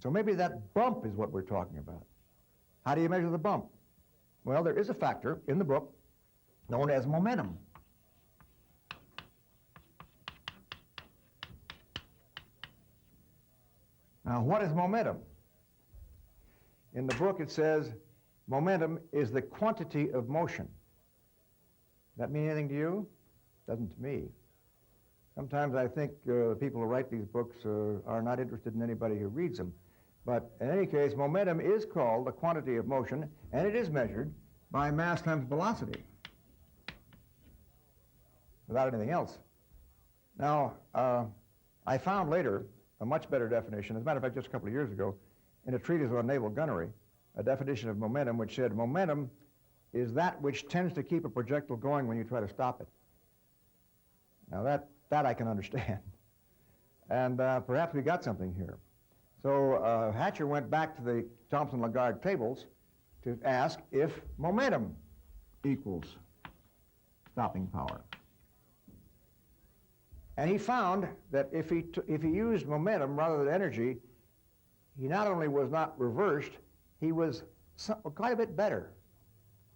So maybe that bump is what we're talking about. How do you measure the bump? Well, there is a factor in the book known as momentum. Now, what is momentum? In the book it says momentum is the quantity of motion. Does that mean anything to you? Doesn't to me. Sometimes I think the people who write these books are not interested in anybody who reads them. But in any case, momentum is called the quantity of motion, and it is measured by mass times velocity, without anything else. Now, I found later a much better definition. As a matter of fact, just a couple of years ago, in a treatise on naval gunnery, a definition of momentum which said momentum is that which tends to keep a projectile going when you try to stop it. Now that I can understand. And perhaps we got something here. So Hatcher went back to the Thomson-Lagarde tables to ask if momentum equals stopping power. And he found that if he used momentum rather than energy, he not only was not reversed, he was quite a bit better.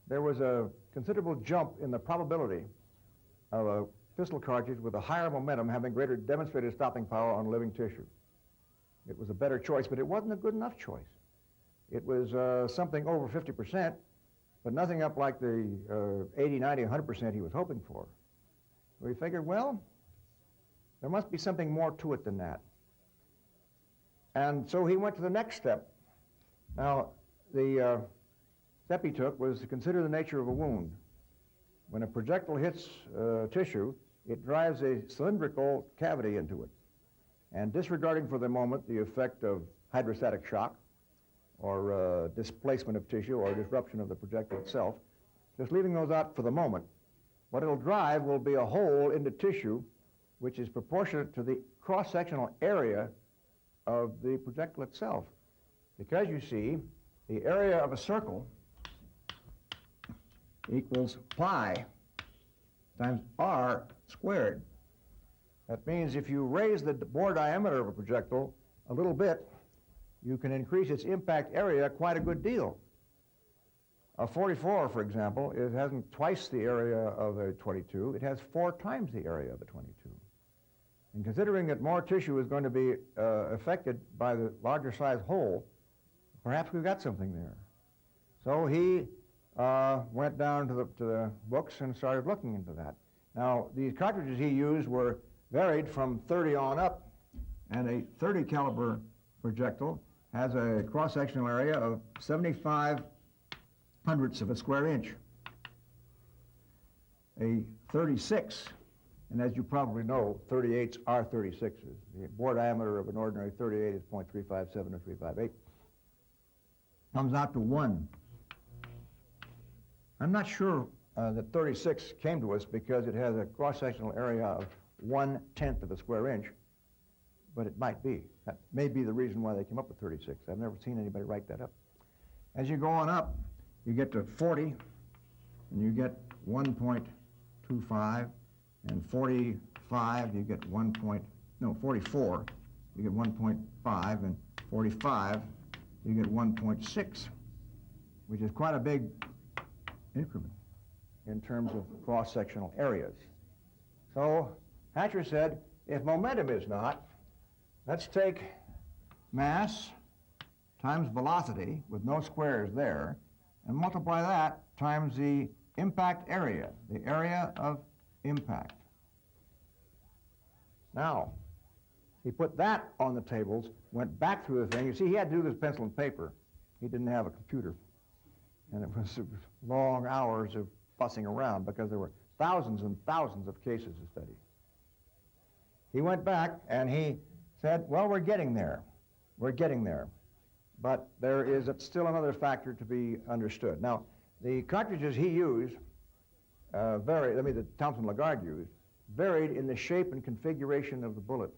There was a considerable jump in the probability of a pistol cartridge with a higher momentum having greater demonstrated stopping power on living tissue. It was a better choice, but it wasn't a good enough choice. It was something over 50%, but nothing up like the 80, 90, 100% he was hoping for. So he figured, well, there must be something more to it than that. And so he went to the next step. Now, the step he took was to consider the nature of a wound. When a projectile hits tissue, it drives a cylindrical cavity into it. And disregarding for the moment the effect of hydrostatic shock or displacement of tissue or disruption of the projectile itself, just leaving those out for the moment, what it'll drive will be a hole into tissue which is proportionate to the cross-sectional area of the projectile itself. Because you see, the area of a circle equals pi times r squared. That means if you raise the bore diameter of a projectile a little bit, you can increase its impact area quite a good deal. A 44, for example, it hasn't twice the area of a 22. It has 4 times the area of a 22. And considering that more tissue is going to be affected by the larger size hole, perhaps we've got something there. So he went down to the books and started looking into that. Now, these cartridges he used were varied from 30 on up, and a 30 caliber projectile has a cross-sectional area of 75 hundredths of a square inch. A 36, and as you probably know, 38s are 36s. The bore diameter of an ordinary 38 is .357 or 358. Comes out to 1. I'm not sure that 36 came to us because it has a cross-sectional area of 1/10 of a square inch, but it might be. That may be the reason why they came up with 36. I've never seen anybody write that up. As you go on up, you get to 40, and you get 1.25, and 45, you get 44, you get 1.5, and 45, you get 1.6, which is quite a big increment in terms of cross-sectional areas. So Hatcher said, if momentum is not, let's take mass times velocity with no squares there and multiply that times the impact area, the area of impact. Now, he put that on the tables, went back through the thing. You see, he had to do this pencil and paper. He didn't have a computer. And it was long hours of fussing around because there were thousands and thousands of cases to study. He went back and he said, well, we're getting there. We're getting there. But there is still another factor to be understood. Now, the cartridges he used the Thomson-Lagarde used, varied in the shape and configuration of the bullet.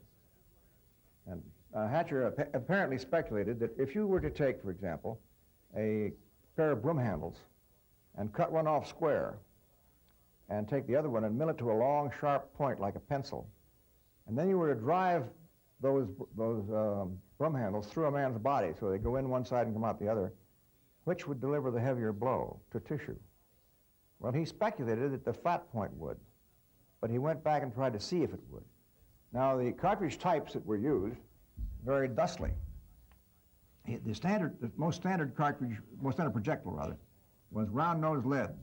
And Hatcher apparently speculated that if you were to take, for example, a pair of broom handles and cut one off square and take the other one and mill it to a long, sharp point like a pencil, and then you were to drive those broom handles through a man's body so they go in one side and come out the other, which would deliver the heavier blow to tissue? Well, he speculated that the flat point would, but he went back and tried to see if it would. Now, the cartridge types that were used varied thusly. The most standard projectile rather, was round-nosed lead.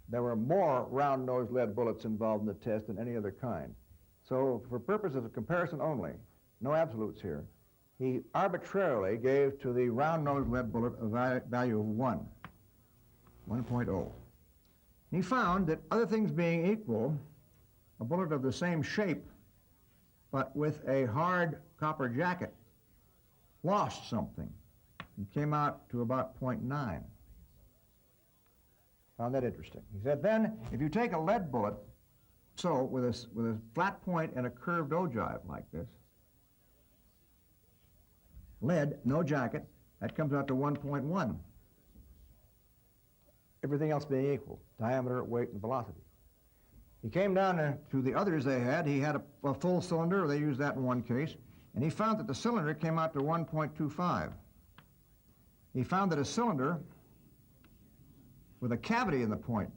There were more round-nosed lead bullets involved in the test than any other kind. So for purposes of comparison only, no absolutes here, he arbitrarily gave to the round-nosed lead bullet a value of 1.0. He found that other things being equal, a bullet of the same shape, but with a hard copper jacket, lost something. It came out to about 0.9. Found that interesting. He said, then, if you take a lead bullet, so with a flat point and a curved ogive like this, lead, no jacket, that comes out to 1.1. Everything else being equal, diameter, weight, and velocity. He came down to the others they had. He had a full cylinder, they used that in one case, and he found that the cylinder came out to 1.25. He found that a cylinder with a cavity in the point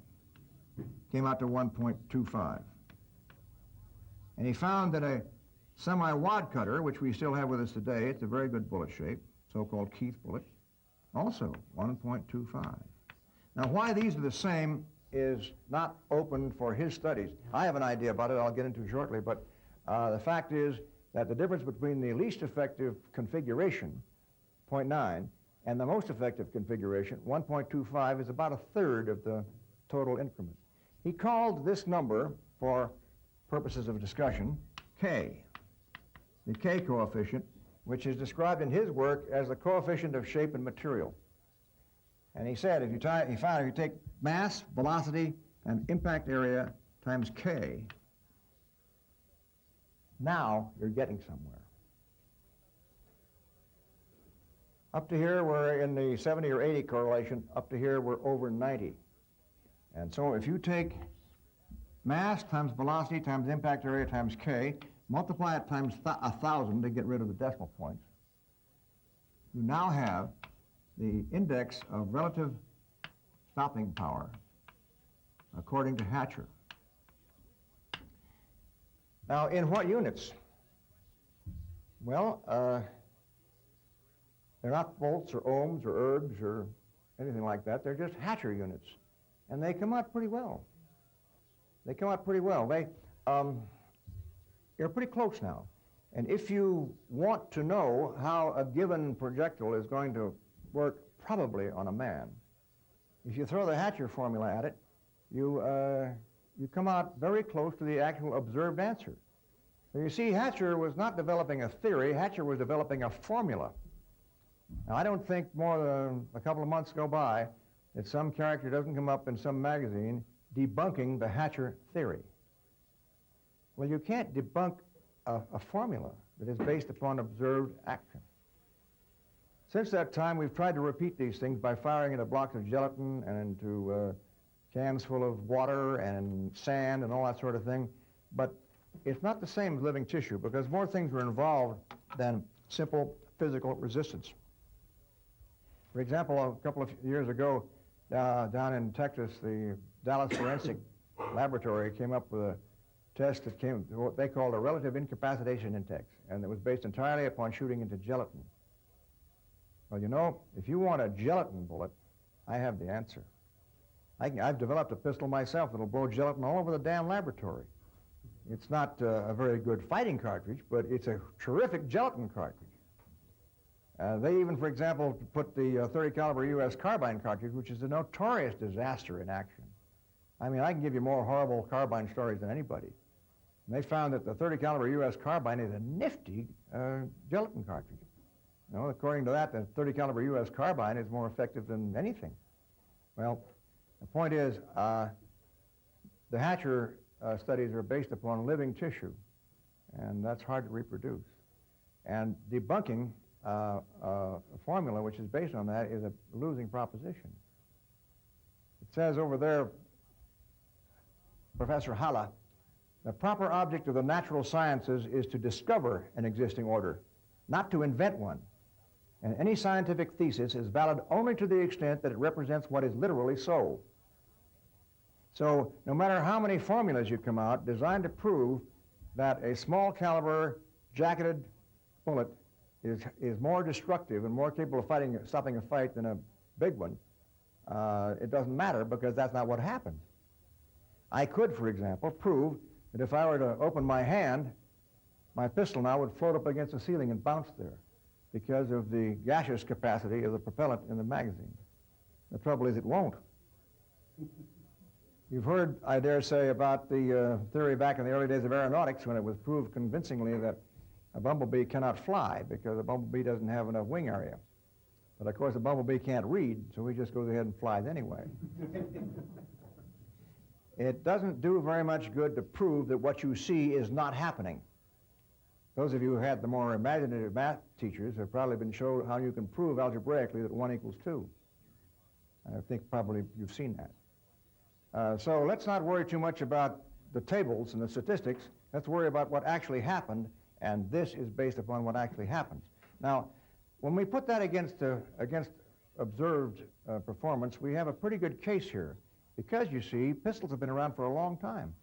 came out to 1.25. And he found that a semi-wad cutter, which we still have with us today, it's a very good bullet shape, so-called Keith bullet, also 1.25. Now, why these are the same is not open for his studies. I have an idea about it I'll get into shortly, but the fact is that the difference between the least effective configuration, 0.9, and the most effective configuration, 1.25, is about a third of the total increment. He called this number, for purposes of discussion, K, the K coefficient, which is described in his work as the coefficient of shape and material. And he said, if you take mass, velocity, and impact area times K, now you're getting somewhere. Up to here, we're in the 70 or 80 correlation. Up to here, we're over 90. And so if you take mass times velocity times impact area times K, multiply it times 1,000 to get rid of the decimal points, you now have the index of relative stopping power according to Hatcher. Now, in what units? Well, they're not volts or ohms or ergs or anything like that. They're just Hatcher units. And they come out pretty well. You're pretty close now. And if you want to know how a given projectile is going to work probably on a man, if you throw the Hatcher formula at it, you come out very close to the actual observed answer. So you see, Hatcher was not developing a theory, Hatcher was developing a formula. Now, I don't think more than a couple of months go by that some character doesn't come up in some magazine debunking the Hatcher theory. Well, you can't debunk a formula that is based upon observed action. Since that time, we've tried to repeat these things by firing into blocks of gelatin and into cans full of water and sand and all that sort of thing, but it's not the same as living tissue because more things were involved than simple physical resistance. For example, a couple of years ago, down in Texas, the Dallas Forensic Laboratory came up with a test that came to what they called a relative incapacitation index, and it was based entirely upon shooting into gelatin. Well, you know, if you want a gelatin bullet, I have the answer. I've developed a pistol myself that'll blow gelatin all over the damn laboratory. It's not a very good fighting cartridge, but it's a terrific gelatin cartridge. They even, for example, put the 30 caliber U.S. carbine cartridge, which is a notorious disaster in action. I mean, I can give you more horrible carbine stories than anybody. And they found that the 30 caliber U.S. carbine is a nifty gelatin cartridge. You know, according to that, the 30 caliber U.S. carbine is more effective than anything. Well, the point is, the Hatcher studies are based upon living tissue, and that's hard to reproduce. And debunking a formula which is based on that is a losing proposition. It says over there, Professor Halle, the proper object of the natural sciences is to discover an existing order, not to invent one. And any scientific thesis is valid only to the extent that it represents what is literally so. So no matter how many formulas you come out designed to prove that a small caliber jacketed bullet is more destructive and more capable of stopping a fight than a big one, it doesn't matter because that's not what happened. I could, for example, prove that if I were to open my hand, my pistol now would float up against the ceiling and bounce there because of the gaseous capacity of the propellant in the magazine. The trouble is it won't. You've heard, I dare say, about the theory back in the early days of aeronautics when it was proved convincingly that a bumblebee cannot fly because a bumblebee doesn't have enough wing area. But of course a bumblebee can't read, so he just goes ahead and flies anyway. It doesn't do very much good to prove that what you see is not happening. Those of you who had the more imaginative math teachers have probably been shown how you can prove algebraically that 1 equals 2. I think probably you've seen that. So let's not worry too much about the tables and the statistics. Let's worry about what actually happened, and this is based upon what actually happened. Now, when we put that against observed performance, we have a pretty good case here. Because, you see, pistols have been around for a long time.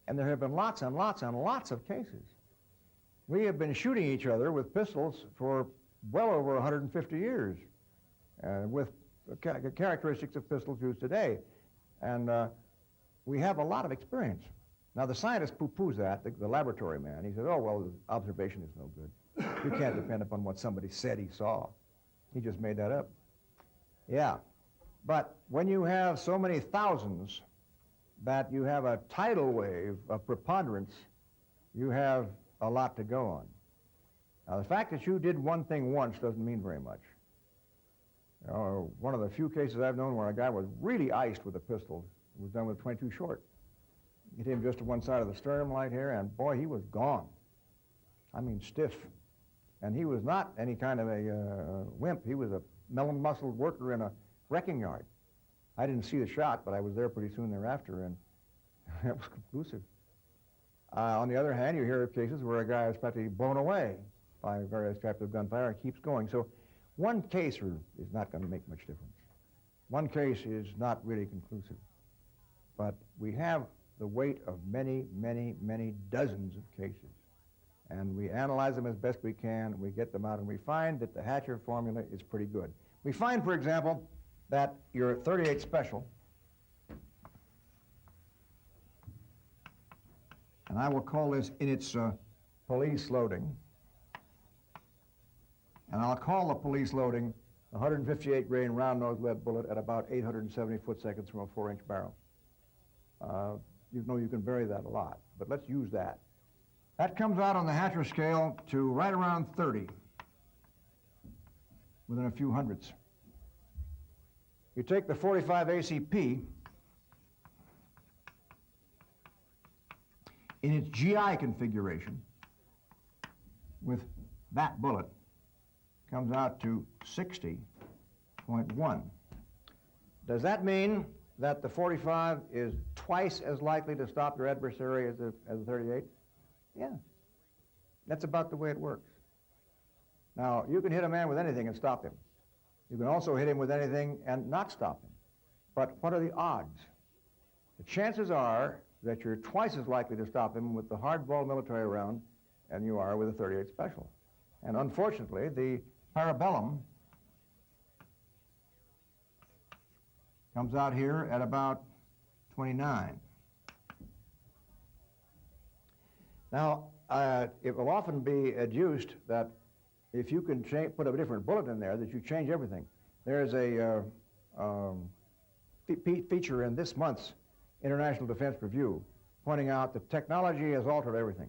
And there have been lots and lots and lots of cases. We have been shooting each other with pistols for well over 150 years, with the characteristics of pistols used today. And we have a lot of experience. Now, the scientist poo-poos that, the laboratory man. He says, oh, well, the observation is no good. You can't depend upon what somebody said he saw. He just made that up. Yeah. But when you have so many thousands that you have a tidal wave of preponderance, you have a lot to go on. Now, the fact that you did one thing once doesn't mean very much. You know, one of the few cases I've known where a guy was really iced with a pistol. It was done with 22 short. Hit him just to one side of the sternum right here, and boy, he was gone. I mean, stiff. And he was not any kind of a wimp. He was a melon-muscled worker in a wrecking yard. I didn't see the shot, but I was there pretty soon thereafter, and it was conclusive. On the other hand, you hear of cases where a guy is practically blown away by various types of gunfire and keeps going. So one case is not going to make much difference. One case is not really conclusive. But we have the weight of many, many, many dozens of cases. And we analyze them as best we can, and we get them out, and we find that the Hatcher formula is pretty good. We find, for example, that your .38 Special, and I will call this in its police loading, and I'll call the police loading a 158 grain round-nosed lead bullet at about 870 foot-seconds from a 4-inch barrel. You know you can vary that a lot, but let's use that. That comes out on the Hatcher scale to right around 30, within a few hundredths. You take the 45 ACP, in its GI configuration, with that bullet, comes out to 60.1. Does that mean that the 45 is twice as likely to stop your adversary as the 38? Yeah. That's about the way it works. Now, you can hit a man with anything and stop him. You can also hit him with anything and not stop him. But what are the odds? The chances are that you're twice as likely to stop him with the hardball military round than you are with a .38 Special. And unfortunately, the Parabellum comes out here at about 29. Now, it will often be adduced that if you can put a different bullet in there, that you change everything. There's a feature in this month's International Defense Review pointing out that technology has altered everything.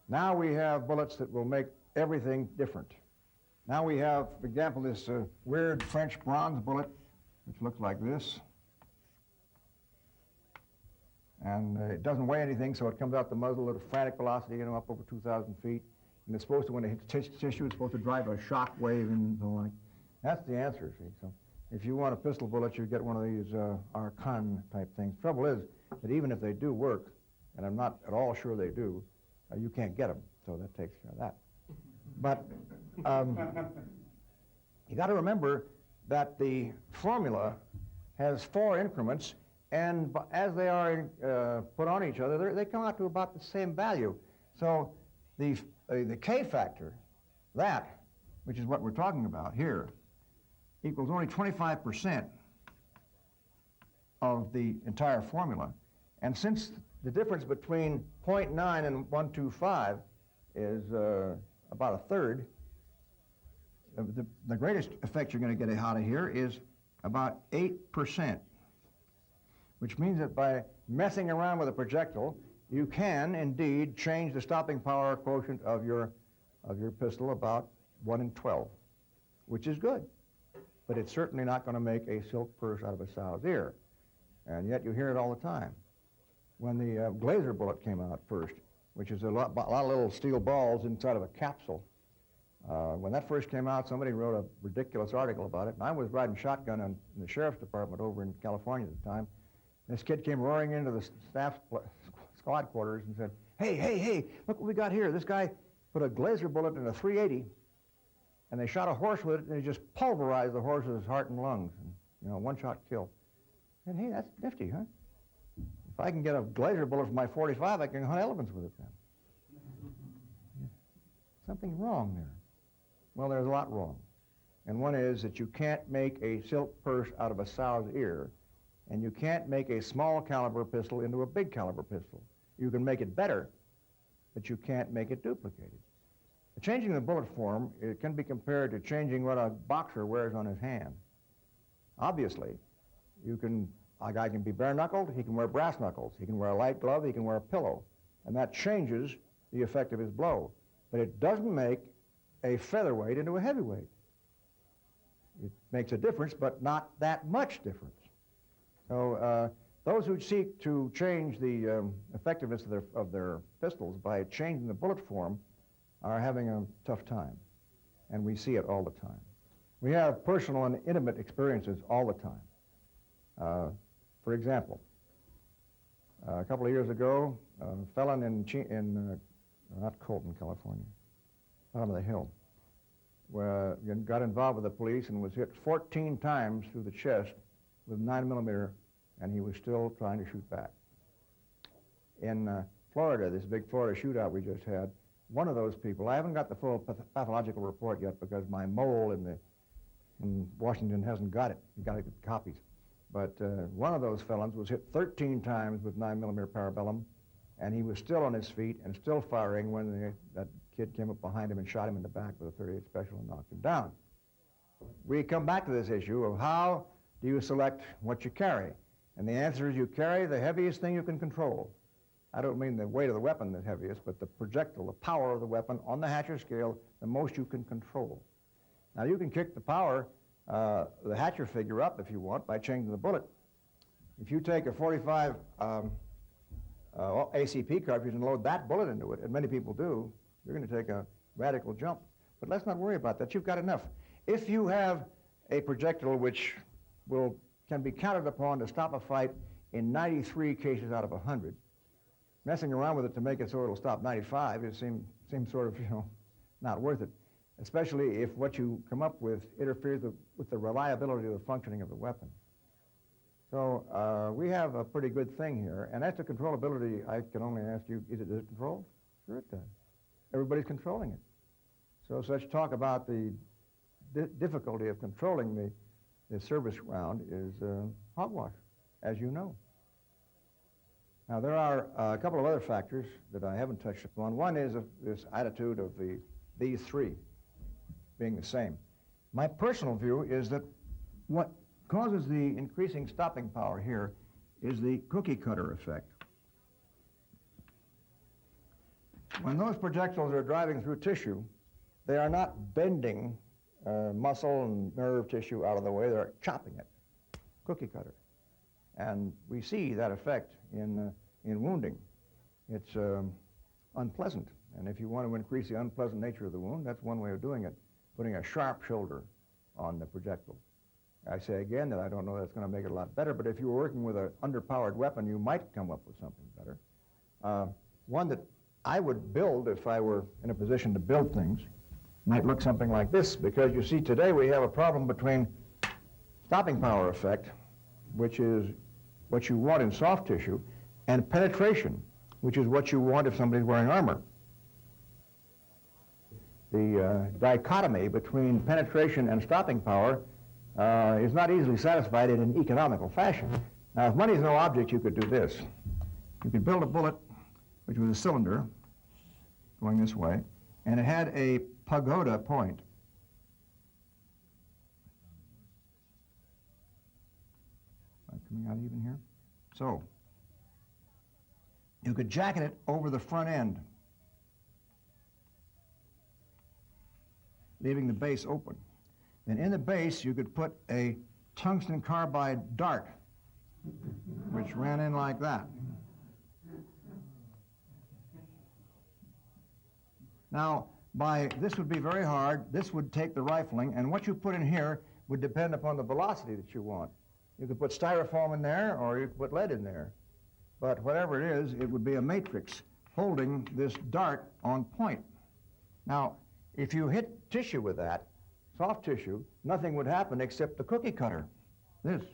Now we have bullets that will make everything different. Now we have, for example, this weird French bronze bullet, which looks like this. And it doesn't weigh anything, so it comes out the muzzle at a frantic velocity, up over 2,000 feet. And it's supposed to, when it hits tissue, it's supposed to drive a shock wave and so on. That's the answer, see. So if you want a pistol bullet, you get one of these Archon type things. Trouble is that even if they do work, and I'm not at all sure they do, you can't get them, so that takes care of that. But you got to remember that the formula has 4 increments, and as they are put on each other, they come out to about the same value. So the K factor, that which is what we're talking about here, equals only 25% of the entire formula. And since the difference between 0.9 and 125 is about a third, the greatest effect you're going to get out of here is about 8%, which means that by messing around with a projectile, you can indeed change the stopping power quotient of your pistol about 1 in 12, which is good. But it's certainly not going to make a silk purse out of a sow's ear. And yet you hear it all the time. When the Glaser bullet came out first, which is a lot of little steel balls inside of a capsule, when that first came out, somebody wrote a ridiculous article about it, and I was riding shotgun in the sheriff's department over in California at the time. This kid came roaring into the staff squad quarters and said, hey, look what we got here. This guy put a Glaser bullet in a .380, and they shot a horse with it, and he just pulverized the horse's heart and lungs, and, one-shot kill. And hey, that's nifty, huh? If I can get a Glaser bullet from my .45, I can hunt elephants with it then. Something's wrong there. Well, there's a lot wrong. And one is that you can't make a silk purse out of a sow's ear, and you can't make a small caliber pistol into a big caliber pistol. You can make it better, but you can't make it duplicated. Changing the bullet form, it can be compared to changing what a boxer wears on his hand. Obviously, a guy can be bare-knuckled, he can wear brass knuckles, he can wear a light glove, he can wear a pillow, and that changes the effect of his blow. But it doesn't make a featherweight into a heavyweight. It makes a difference, but not that much difference. So those who seek to change the effectiveness of their pistols by changing the bullet form are having a tough time, and we see it all the time. We have personal and intimate experiences all the time. For example, a couple of years ago, a felon in not Colton, California, bottom of the hill, got involved with the police and was hit 14 times through the chest with 9mm, and he was still trying to shoot back. In Florida, this big Florida shootout we just had, one of those people, I haven't got the full pathological report yet because my mole in Washington hasn't got it. You've got to get the copies. But one of those felons was hit 13 times with 9mm parabellum, and he was still on his feet and still firing when that kid came up behind him and shot him in the back with a .38 special and knocked him down. We come back to this issue of how do you select what you carry? And the answer is you carry the heaviest thing you can control. I don't mean the weight of the weapon the heaviest, but the projectile, the power of the weapon on the Hatcher scale, the most you can control. Now you can kick the power, the Hatcher figure up if you want by changing the bullet. If you take a .45 ACP cartridge and load that bullet into it, and many people do, you're going to take a radical jump. But let's not worry about that. You've got enough. If you have a projectile which can be counted upon to stop a fight in 93 cases out of 100, messing around with it to make it so it'll stop 95, it seems sort of, not worth it, especially if what you come up with interferes with the reliability of the functioning of the weapon. So we have a pretty good thing here. And as to controllability, I can only ask you, does it control? Sure it does. Everybody's controlling it. So such talk about the difficulty of controlling the service round is hogwash, as you know. Now, there are a couple of other factors that I haven't touched upon. One is this attitude of these three being the same. My personal view is that what causes the increasing stopping power here is the cookie cutter effect. When those projectiles are driving through tissue, they are not bending muscle and nerve tissue out of the way, they're chopping it, cookie cutter. And we see that effect in wounding. It's unpleasant, and if you want to increase the unpleasant nature of the wound, that's one way of doing it, putting a sharp shoulder on the projectile. I say again that I don't know that's going to make it a lot better, but if you were working with an underpowered weapon, you might come up with something better. One that I would build if I were in a position to build things might look something like this, because you see today we have a problem between stopping power effect, which is what you want in soft tissue, and penetration, which is what you want if somebody's wearing armor. the dichotomy between penetration and stopping power is not easily satisfied in an economical fashion. Now, if money is no object, you could do this. You could build a bullet which was a cylinder going this way, and it had a pagoda point. Am I coming out even here? So, you could jacket it over the front end, leaving the base open. Then in the base, you could put a tungsten carbide dart, which ran in like that. Now, this would be very hard. This would take the rifling, and what you put in here would depend upon the velocity that you want. You could put styrofoam in there, or you could put lead in there. But whatever it is, it would be a matrix holding this dart on point. Now, if you hit tissue with that, soft tissue, nothing would happen except the cookie cutter, this.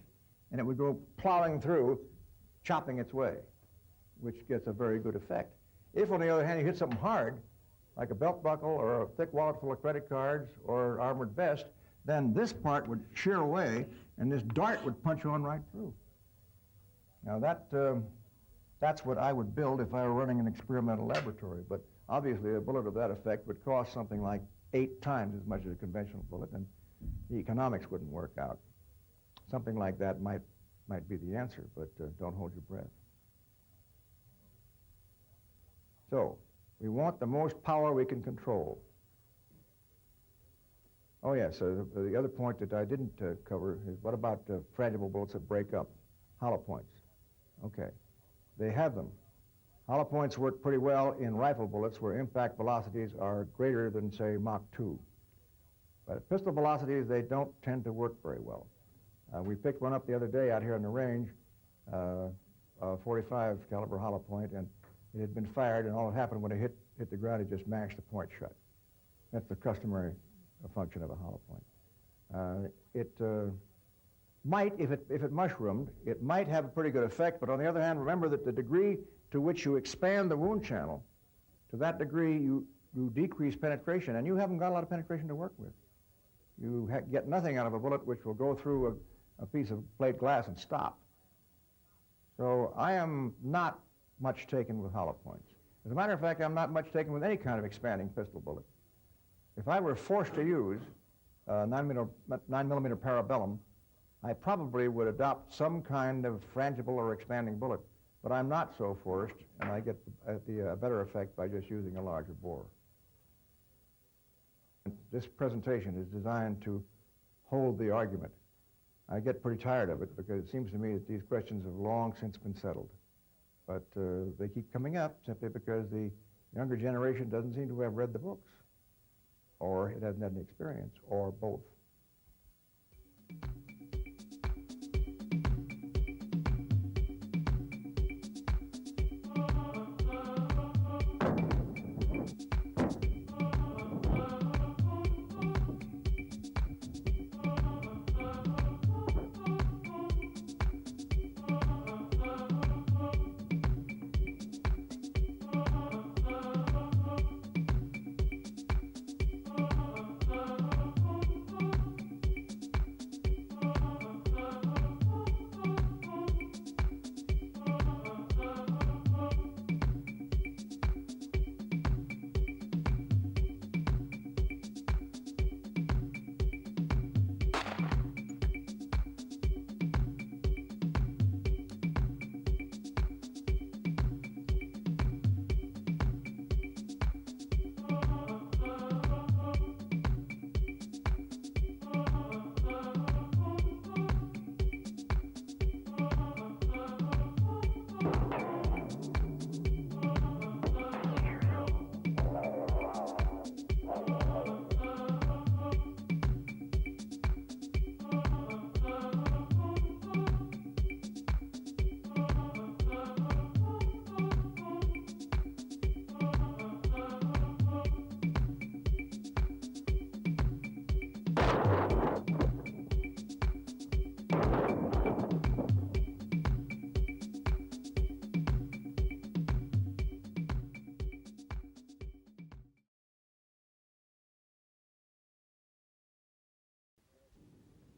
And it would go plowing through, chopping its way, which gets a very good effect. If, on the other hand, you hit something hard, like a belt buckle or a thick wallet full of credit cards or an armored vest, then this part would shear away, and this dart would punch on right through. Now, that's what I would build if I were running an experimental laboratory, but obviously a bullet of that effect would cost something like 8 times as much as a conventional bullet, and the economics wouldn't work out. Something like that might be the answer, but don't hold your breath. So, we want the most power we can control. Oh, yes, the other point that I didn't cover is what about fragile bullets that break up? Hollow points. Okay, they have them. Hollow points work pretty well in rifle bullets where impact velocities are greater than, say, Mach 2. But at pistol velocities, they don't tend to work very well. We picked one up the other day out here on the range, a 45 caliber hollow point, and it had been fired, and all that happened when it hit the ground, it just mashed the point shut. That's the customary function of a hollow point. It might, if it mushroomed, it might have a pretty good effect, but on the other hand, remember that the degree to which you expand the wound channel, to that degree you decrease penetration, and you haven't got a lot of penetration to work with. You get nothing out of a bullet which will go through a piece of plate glass and stop. So I am not much taken with hollow points. As a matter of fact, I'm not much taken with any kind of expanding pistol bullet. If I were forced to use 9mm parabellum, I probably would adopt some kind of frangible or expanding bullet, but I'm not so forced, and I get a better effect by just using a larger bore. This presentation is designed to hold the argument. I get pretty tired of it because it seems to me that these questions have long since been settled. But they keep coming up simply because the younger generation doesn't seem to have read the books, or it hasn't had any experience, or both.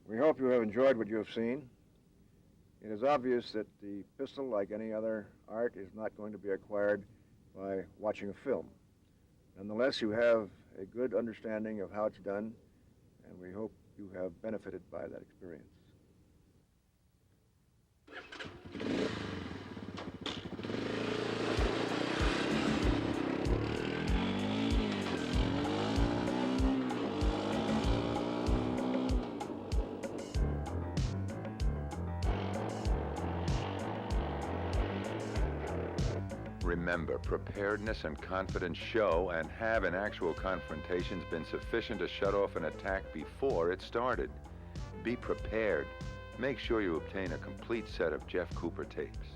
We hope you have enjoyed what you have seen. It is obvious that the pistol, like any other art, is not going to be acquired by watching a film. Nonetheless, you have a good understanding of how it's done, and we hope you have benefited by that experience. Remember, preparedness and confidence show and have in actual confrontations been sufficient to shut off an attack before it started. Be prepared. Make sure you obtain a complete set of Jeff Cooper tapes.